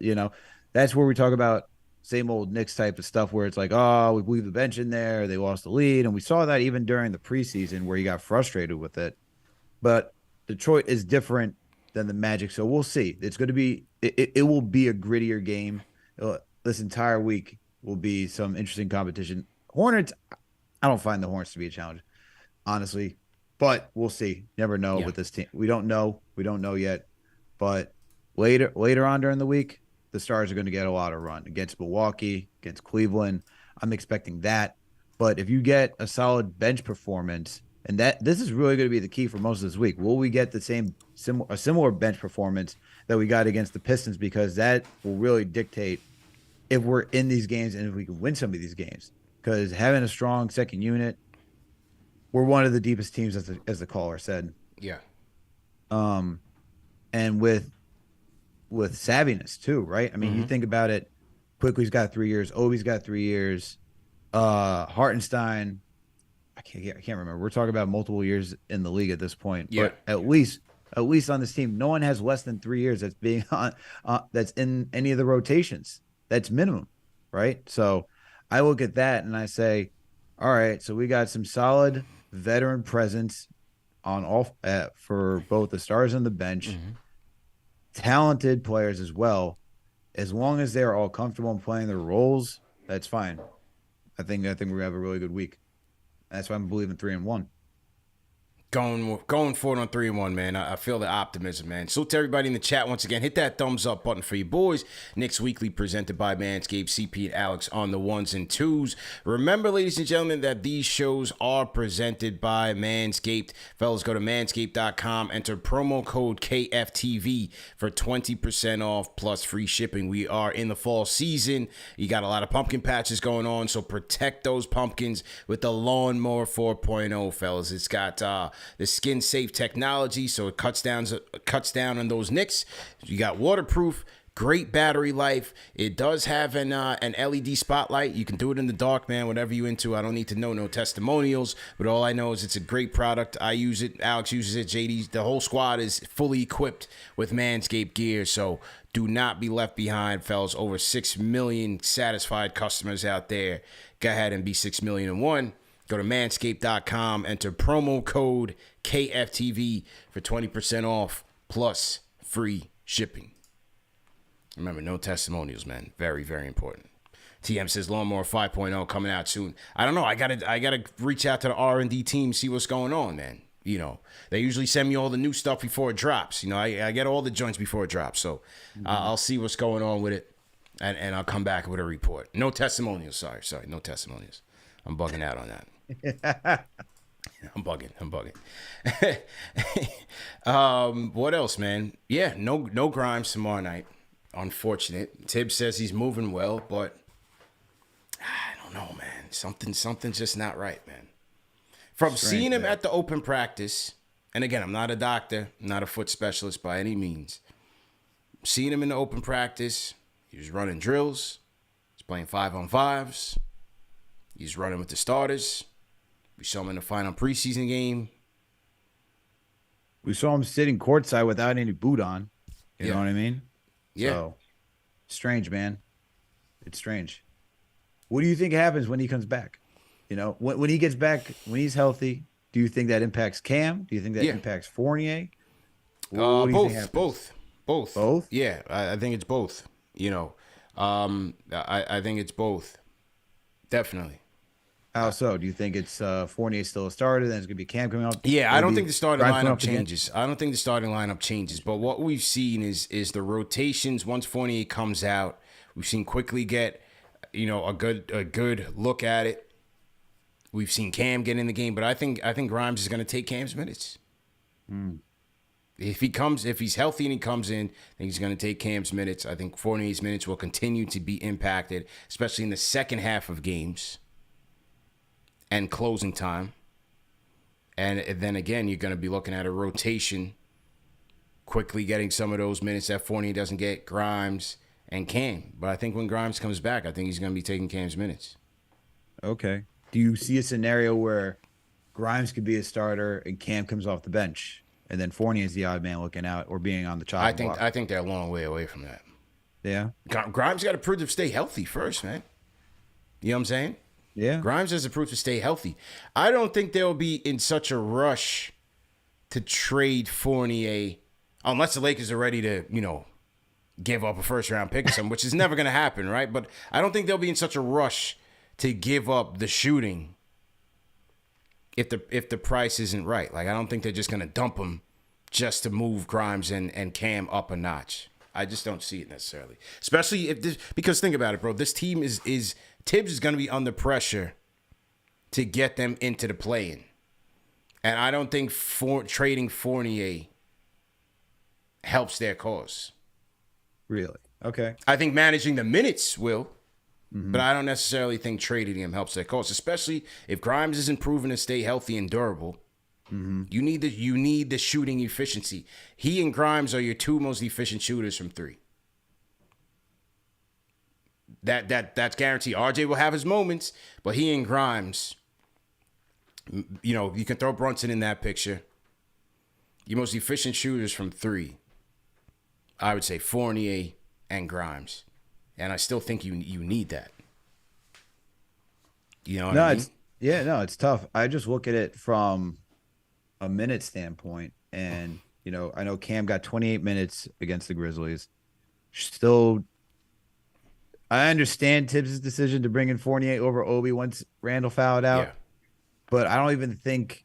that's where we talk about same old Knicks type of stuff, where it's like, oh, we leave the bench in there, they lost the lead. And we saw that even during the preseason, where he got frustrated with it. But Detroit is different than the Magic, so we'll see. It's going to be it will be a grittier game. This entire week will be some interesting competition. Hornets, I don't find the Hornets to be a challenge, honestly, but we'll see. Never know with this team. We don't know yet. But later on during the week, the Stars are going to get a lot of run against Milwaukee, against Cleveland. I'm expecting that. But if you get a solid bench performance, and this is really going to be the key for most of this week, will we get the similar bench performance that we got against the Pistons? Because that will really dictate if we're in these games and if we can win some of these games. Because having a strong second unit, we're one of the deepest teams, as the caller said. Yeah. And with savviness too, right? I mean, you think about it. Quickly's got 3 years. Obi's got 3 years. Hartenstein, I can't remember. We're talking about multiple years in the league at this point. Yeah. But at least on this team, no one has less than 3 years that's being on that's in any of the rotations. That's minimum, right? So I look at that and I say, all right, so we got some solid veteran presence for both the Stars and the bench. Talented players as well. As long as they're all comfortable in playing their roles, that's fine. I think we're gonna have a really good week. That's why I'm believing 3-1. Going forward on 3-1, man. I feel the optimism, man. So to everybody in the chat, once again, hit that thumbs up button for you boys. Knicks Weekly presented by Manscaped. CP and Alex on the ones and twos. Remember, ladies and gentlemen, that these shows are presented by Manscaped. Fellas, go to manscaped.com. Enter promo code KFTV for 20% off plus free shipping. We are in the fall season. You got a lot of pumpkin patches going on, so protect those pumpkins with the Lawnmower 4.0, fellas. It's got the skin safe technology, so it cuts down on those nicks. You got waterproof, great battery life. It does have an LED spotlight. You can do it in the dark, man, whatever you into. I don't need to know no testimonials, but all I know is it's a great product. I use it. Alex uses it. JD, the whole squad is fully equipped with Manscaped gear, so do not be left behind, fellas. Over 6 million satisfied customers out there. Go ahead and be 6 million and one. Go to manscaped.com, enter promo code KFTV for 20% off plus free shipping. Remember, no testimonials, man. Very, very important. TM says Lawnmower 5.0 coming out soon. I don't know. I gotta reach out to the R&D team, see what's going on, man. They usually send me all the new stuff before it drops. I get all the joints before it drops. So I'll see what's going on with it, and I'll come back with a report. No testimonials. Sorry. No testimonials. I'm bugging out on that. I'm bugging. What else, man? Yeah, no Grimes tomorrow night. Unfortunate. Tibbs says he's moving well, but I don't know, man. Something's just not right, man. From seeing him at the open practice, and again, I'm not a doctor, I'm not a foot specialist by any means. Seeing him in the open practice, he was running drills, he's playing 5-on-5s, he's running with the starters. We saw him in the final preseason game. We saw him sitting courtside without any boot on. You know what I mean? Yeah. So, strange, man. It's strange. What do you think happens when he comes back? You know, when he gets back, when he's healthy, do you think that impacts Cam? Do you think that Yeah. impacts Fournier? What do you think happens? Both. Both? Yeah, I think it's both. You know, I think it's both. Definitely. How so? Do you think it's Fournier still a starter? Then it's gonna be Cam coming up. Yeah, I don't think the starting Grimes coming lineup up again? changes. I don't think the starting lineup changes. But what we've seen is the rotations. Once Fournier comes out, we've seen quickly get, you know, a good look at it. We've seen Cam get in the game, but I think Grimes is going to take Cam's minutes. If he's healthy and he comes in, I think he's going to take Cam's minutes. I think Fournier's minutes will continue to be impacted, especially in the second half of games and closing time. And then again, you're going to be looking at a rotation, quickly getting some of those minutes that Fournier doesn't get, Grimes and Cam. But I think when Grimes comes back, I think he's going to be taking Cam's minutes. Okay. Do you see a scenario where Grimes could be a starter and Cam comes off the bench, and then Fournier is the odd man looking out or being on the chopping block? I think they're a long way away from that. Yeah. Grimes got to prove to stay healthy first, man. You know what I'm saying? Yeah. Grimes has to prove to stay healthy. I don't think they'll be in such a rush to trade Fournier unless the Lakers are ready to, you know, give up a first-round pick or something, which is never going to happen, right? But I don't think they'll be in such a rush to give up the shooting if the price isn't right. Like, I don't think they're just going to dump him just to move Grimes and Cam up a notch. I just don't see it necessarily. Especially because think about it, bro. This team is Tibbs is going to be under pressure to get them into the play-in. And I don't think trading Fournier helps their cause. Really? Okay. I think managing the minutes will. But I don't necessarily think trading him helps their cause, especially if Grimes isn't proven to stay healthy and durable. You need the shooting efficiency. He and Grimes are your two most efficient shooters from three. That's guaranteed. RJ will have his moments, but he and Grimes, you know, you can throw Brunson in that picture. Your most efficient shooters from three, I would say Fournier and Grimes. And I still think you need that. You know what I mean? It's tough. I just look at it from a minute standpoint. And, you know, I know Cam got 28 minutes against the Grizzlies. Still, I understand Tibbs' decision to bring in Fournier over Obi once Randle fouled out. Yeah. But I don't even think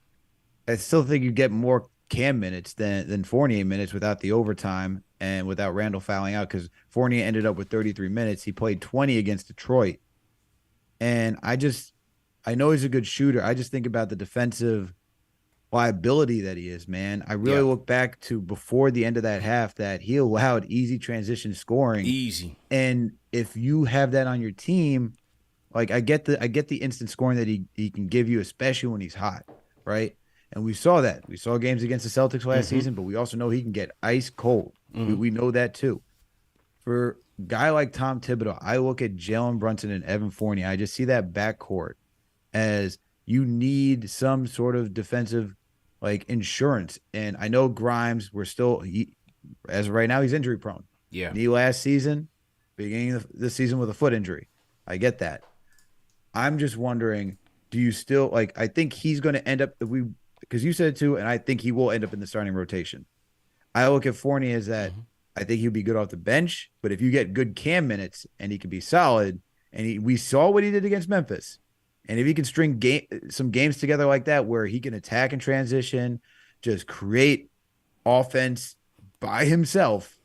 – I still think you get more Cam minutes than Fournier minutes without the overtime and without Randle fouling out, because Fournier ended up with 33 minutes. He played 20 against Detroit. And I know he's a good shooter. I just think about the defensive liability that he is, man. I really look back to before the end of that half that he allowed easy transition scoring. Easy. And if you have that on your team, like I get the instant scoring that he can give you, especially when he's hot, right? And we saw that. We saw games against the Celtics last season, but we also know he can get ice cold. We know that too. For a guy like Tom Thibodeau, I look at Jalen Brunson and Evan Fournier. I just see that backcourt as you need some sort of defensive like insurance. And I know Grimes, as of right now, he's injury prone. Yeah. Knee last season, beginning of the season with a foot injury. I get that. I'm just wondering, do you still like? I think he's going to end up because you said it too, and I think he will end up in the starting rotation. I look at Fournier as that I think he'd be good off the bench, but if you get good Cam minutes and he can be solid, and we saw what he did against Memphis, and if he can string some games together like that where he can attack and transition, just create offense by himself,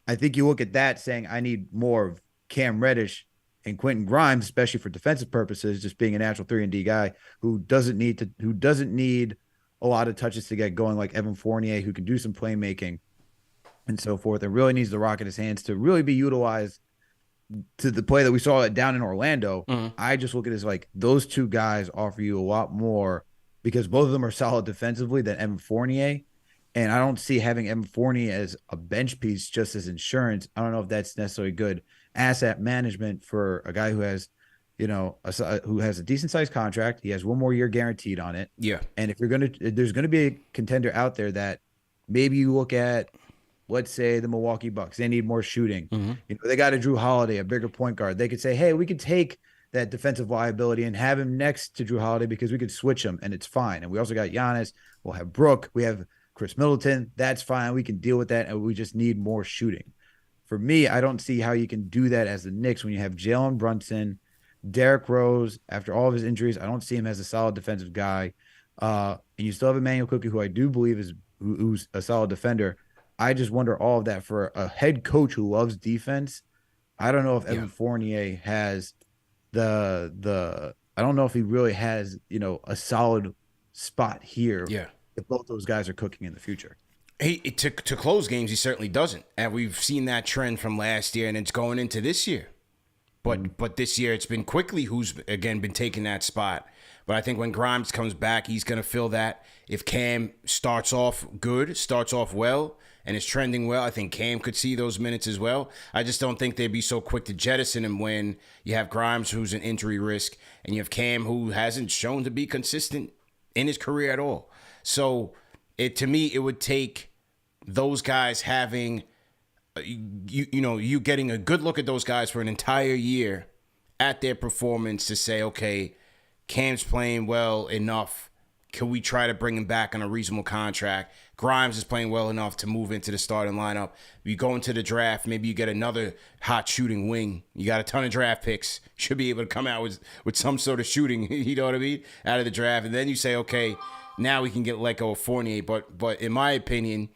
I think you look at that saying I need more of Cam Reddish and Quentin Grimes, especially for defensive purposes, just being a natural 3-and-D guy who doesn't need a lot of touches to get going, like Evan Fournier, who can do some playmaking and so forth, and really needs the rock in his hands to really be utilized to the play that we saw down in Orlando. I just look at it as like those two guys offer you a lot more because both of them are solid defensively than Evan Fournier. And I don't see having Evan Fournier as a bench piece just as insurance. I don't know if that's necessarily good asset management for a guy who has, you know, who has a decent sized contract. He has one more year guaranteed on it. Yeah. And if there's going to be a contender out there that maybe you look at, let's say the Milwaukee Bucks, they need more shooting. You know, they got a Drew Holiday, a bigger point guard. They could say, hey, we could take that defensive liability and have him next to Drew Holiday because we could switch him and it's fine. And we also got Giannis. We'll have Brook. We have Chris Middleton. That's fine. We can deal with that. And we just need more shooting. For me, I don't see how you can do that as the Knicks when you have Jalen Brunson, Derrick Rose. After all of his injuries, I don't see him as a solid defensive guy. And you still have Emmanuel Cookie, who I do believe is who's a solid defender. I just wonder all of that for a head coach who loves defense. I don't know if Evan Fournier has I don't know if he really has, a solid spot here. Yeah. If both those guys are cooking in the future. To close games, he certainly doesn't. And we've seen that trend from last year, and it's going into this year. But this year, it's been Quickly who's, again, been taking that spot. But I think when Grimes comes back, he's going to fill that. If Cam starts off well, and is trending well, I think Cam could see those minutes as well. I just don't think they'd be so quick to jettison him when you have Grimes, who's an injury risk, and you have Cam, who hasn't shown to be consistent in his career at all. So, to me, it would take those guys having, you getting a good look at those guys for an entire year at their performance to say, okay, Cam's playing well enough. Can we try to bring him back on a reasonable contract? Grimes is playing well enough to move into the starting lineup. You go into the draft, maybe you get another hot shooting wing. You got a ton of draft picks. Should be able to come out with some sort of shooting, you know what I mean, out of the draft. And then you say, okay, now we can let go of Fournier. But in my opinion,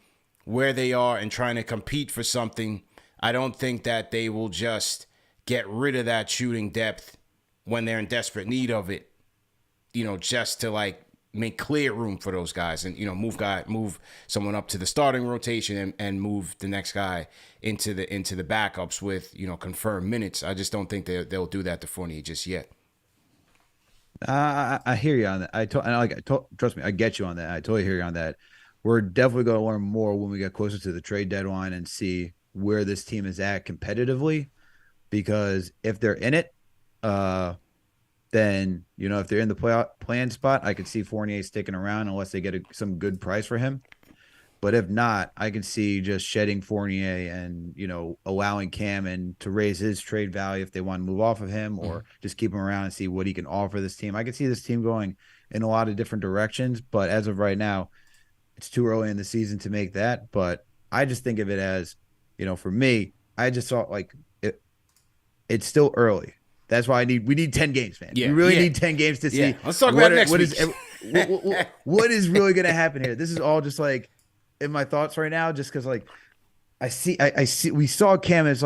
where they are and trying to compete for something, I don't think that they will just get rid of that shooting depth when they're in desperate need of it, just to make clear room for those guys and, move someone up to the starting rotation and move the next guy into the backups with, confirmed minutes. I just don't think they'll do that to Fournier just yet. I hear you on that. Trust me, I get you on that. I totally hear you on that. We're definitely going to learn more when we get closer to the trade deadline and see where this team is at competitively, because if they're in it, then, if they're in the play-in spot, I could see Fournier sticking around unless they get some good price for him. But if not, I can see just shedding Fournier and, allowing Cam and to raise his trade value if they want to move off of him or just keep him around and see what he can offer this team. I can see this team going in a lot of different directions, but as of right now, it's too early in the season to make that. But I just think of it as, for me, I just thought it's still early. That's why we need 10 games, man. Yeah, we really need 10 games to see. Let's talk about next week. What is really going to happen here? This is all just in my thoughts right now, just because I see we saw Cam as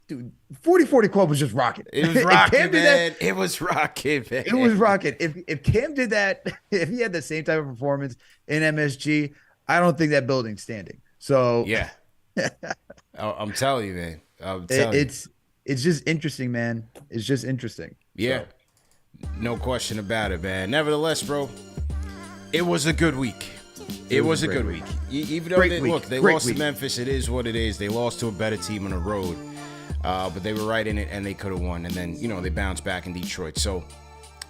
dude, 40-40 Club was just rocking. It was rocking, man. It was rocking, man. It was rocking. If Cam did that, if he had the same type of performance in MSG, I don't think that building's standing. So yeah, I'm telling you, man. It's just interesting, man. It's just interesting. Yeah, so. No question about it, man. Nevertheless, bro, it was a good week. It was a good week. Even though they lost to Memphis, it is what it is. They lost to a better team on the road. But they were right in it, and they could have won. And then, they bounced back in Detroit. So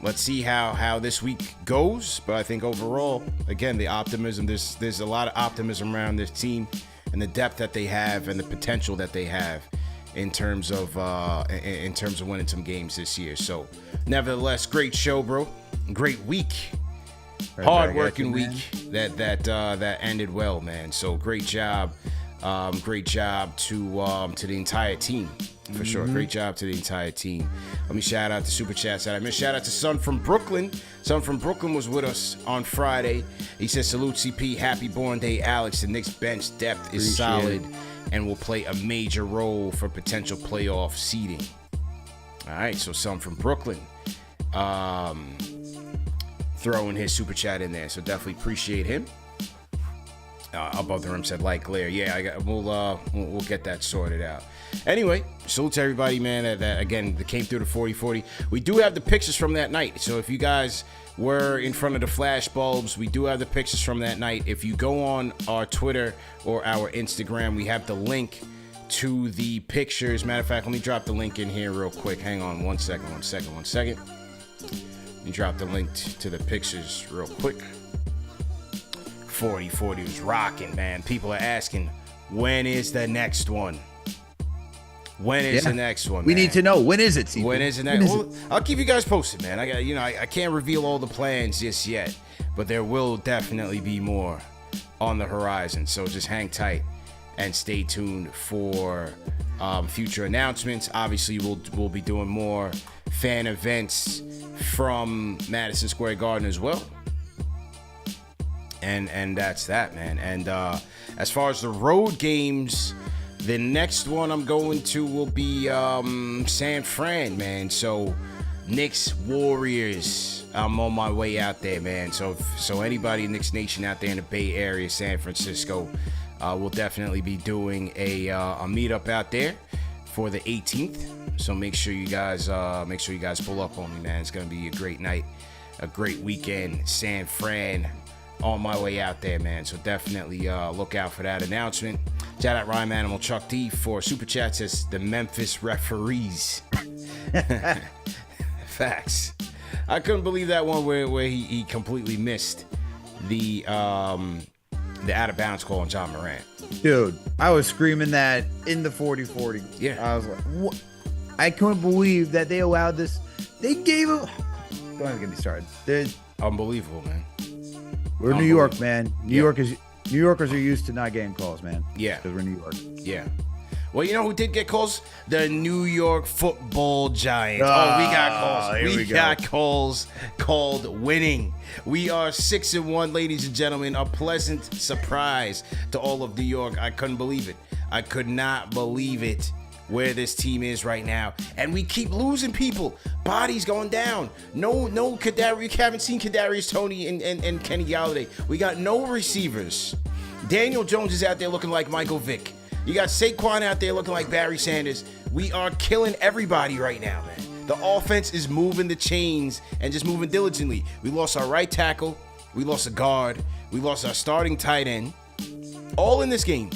let's see how this week goes. But I think overall, again, the optimism, there's a lot of optimism around this team and the depth that they have and the potential that they have in terms of winning some games this year. So nevertheless, great show, bro. Great week. Hard-working week that ended well, man. So great job. Great job to the entire team, for sure. Great job to the entire team. Let me shout out to Superchats. Shout out to Son from Brooklyn. Son from Brooklyn was with us on Friday. He says, salute CP, happy born day, Alex. The Knicks bench depth is solid and will play a major role for potential playoff seeding. All right, so Son from Brooklyn. Throwing his super chat in there, so definitely appreciate him. Above the rim said light glare. Yeah, we'll get that sorted out. Anyway, salute to everybody, man. That again, that came through the 40-40. We do have the pictures from that night. So if you guys were in front of the flash bulbs, we do have the pictures from that night. If you go on our Twitter or our Instagram, we have the link to the pictures. Matter of fact, let me drop the link in here real quick. Hang on one second. Let me drop the link to the pictures real quick. 40-40 was rocking, man. People are asking, when is the next one? When is the next one? We man? need to know. When is it, CP? When is the next? Well, I'll keep you guys posted, man. I can't reveal all the plans just yet, but there will definitely be more on the horizon. So just hang tight and stay tuned for future announcements. Obviously, we'll be doing more fan events from Madison Square Garden as well. And that's that, man. And as far as the road games, the next one I'm going to will be San Fran, man. So Knicks Warriors. I'm on my way out there, man. So anybody in Knicks Nation out there in the Bay Area, San Francisco, we'll definitely be doing a meetup out there for the 18th. So make sure you guys pull up on me, man. It's gonna be a great night, a great weekend. San Fran. On my way out there, man. So definitely look out for that announcement. Shout out Rhyme Animal Chuck D for Super Chats as the Memphis referees. Facts. I couldn't believe that one where he completely missed the out of bounds call on John Morant. Dude, I was screaming that in the 40-40. Yeah. I was like, what? I couldn't believe that they allowed this. They gave him. Don't even get me started. They're unbelievable, man. We're New York, man. New Yorkers are used to not getting calls, man. Yeah. Because we're New York. Yeah. Well, you know who did get calls? The New York Football Giants. We got calls. We got calls called winning. We are 6-1, ladies and gentlemen. A pleasant surprise to all of New York. I couldn't believe it. I could not believe it. Where this team is right now, and we keep losing people. Bodies going down. No Kadarius. We haven't seen Kadarius Toney and Kenny Galladay. We got no receivers. Daniel Jones is out there looking like Michael Vick. You got Saquon out there looking like Barry Sanders. We are killing everybody right now, man. The offense is moving the chains and just moving diligently. We lost our right tackle. We lost a guard. We lost our starting tight end. All in this game.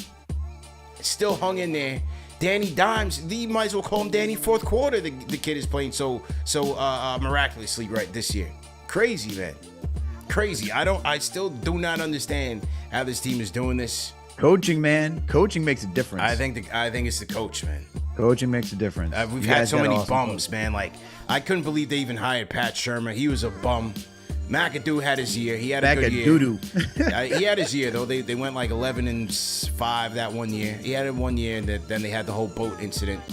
Still hung in there. Danny Dimes, you might as well call him Danny fourth quarter. The kid is playing so miraculously right this year. Crazy, man. Crazy. I still do not understand how this team is doing this. Coaching, man. Coaching makes a difference. I think it's the coach, man. Coaching makes a difference. We've had so many bums, man. Like, I couldn't believe they even hired Pat Shermer. He was a bum. McAdoo had his year. He had a good year. He had his year, though. They went like 11-5 that one year. He had it 1 year, and then they had the whole boat incident.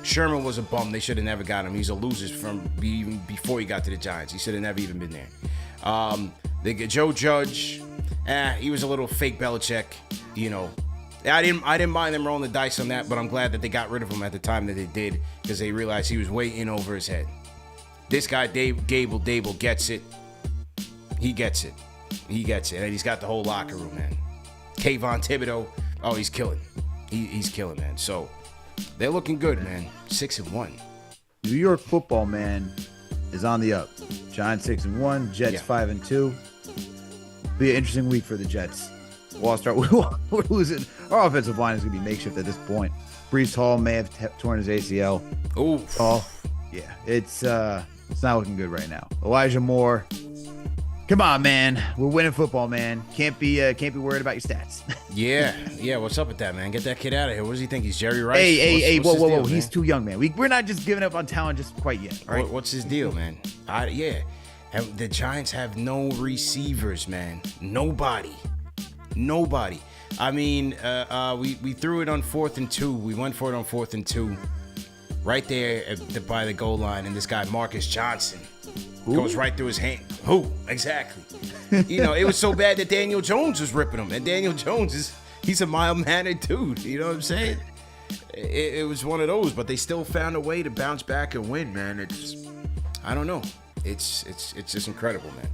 Sherman was a bum. They should have never got him. He's a loser from even before he got to the Giants. He should have never even been there. They get Joe Judge. He was a little fake Belichick. You know, I didn't mind them rolling the dice on that, but I'm glad that they got rid of him at the time that they did because they realized he was way in over his head. This guy, Dable gets it. He gets it. And he's got the whole locker room, man. Kayvon Thibodeau, he's killing. He's killing, man. So they're looking good, man. 6-1. New York football, man, is on the up. Giants 6-1, Jets 5-2. Be an interesting week for the Jets. We're losing. Our offensive line is going to be makeshift at this point. Breece Hall may have torn his ACL. Yeah. It's not looking good right now. Elijah Moore. Come on, man. We're winning football, man. Can't be worried about your stats. Yeah. What's up with that, man? Get that kid out of here. What does he think? He's Jerry Rice? Hey, what's whoa. He's too young, man. We're not just giving up on talent just quite yet. All right? What's his deal, man? And the Giants have no receivers, man. Nobody. I mean, we threw it on 4th and 2. We went for it on 4th and 2. Right there by the goal line, and this guy Marcus Johnson goes right through his hand. Who? Exactly. You know, it was so bad that Daniel Jones was ripping him. And Daniel Jones he's a mild-mannered dude. You know what I'm saying? It was one of those, but they still found a way to bounce back and win, man. I don't know. It's just incredible, man.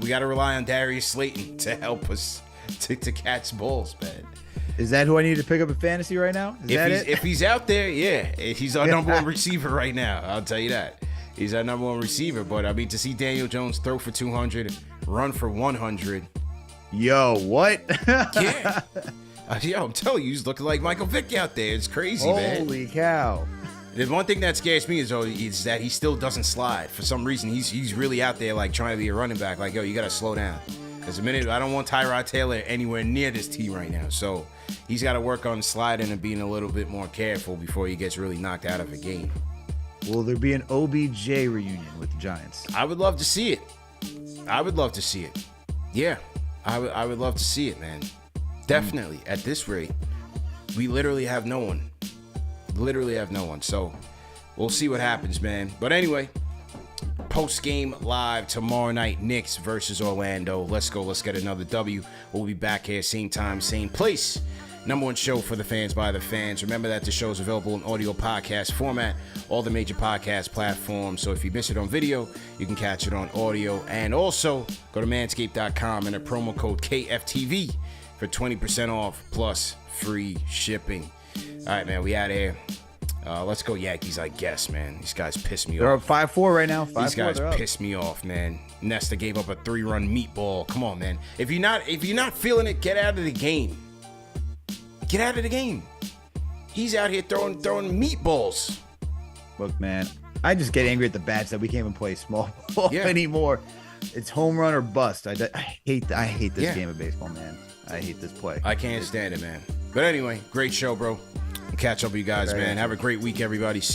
We got to rely on Darius Slayton to help us to catch balls, man. Is that who I need to pick up in fantasy right now? If he's out there, yeah. He's our number one receiver right now. I'll tell you that. He's our number one receiver. But, I mean, to see Daniel Jones throw for 200, run for 100. Yo, what? Yeah. I'm telling you, he's looking like Michael Vick out there. It's crazy, man. Holy cow. The one thing that scares me is that he still doesn't slide. For some reason, he's really out there like trying to be a running back. Like, yo, you got to slow down. Because the minute I don't want Tyrod Taylor anywhere near this team right now. So he's got to work on sliding and being a little bit more careful before he gets really knocked out of a game. Will there be an OBJ reunion with the Giants? I would love to see it. I would love to see it. Yeah, I would love to see it, man. Definitely. At this rate, we literally have no one. Literally have no one. So we'll see what happens, man. But anyway, post-game live tomorrow night, Knicks versus Orlando. Let's go. Let's get another W. We'll be back here same time, same place. Number one show for the fans by the fans. Remember that the show is available in audio podcast format, all the major podcast platforms. So if you miss it on video, you can catch it on audio. And also, go to manscaped.com and a promo code KFTV for 20% off plus free shipping. All right, man, we out of here. Let's go Yankees, I guess, man. These guys piss me They're off. up 5-4 right now. 5-4, These guys they're up. piss me off, man. Nesta gave up a 3-run meatball. Come on, man. If you're not feeling it, get out of the game. Get out of the game. He's out here throwing meatballs. Look, man, I just get angry at the bats that we can't even play small ball anymore. It's home run or bust. I hate this game of baseball, man. I hate this play. I can't stand it, man. But anyway, great show, bro. I'll catch up with you guys, man. Have a great week, everybody. See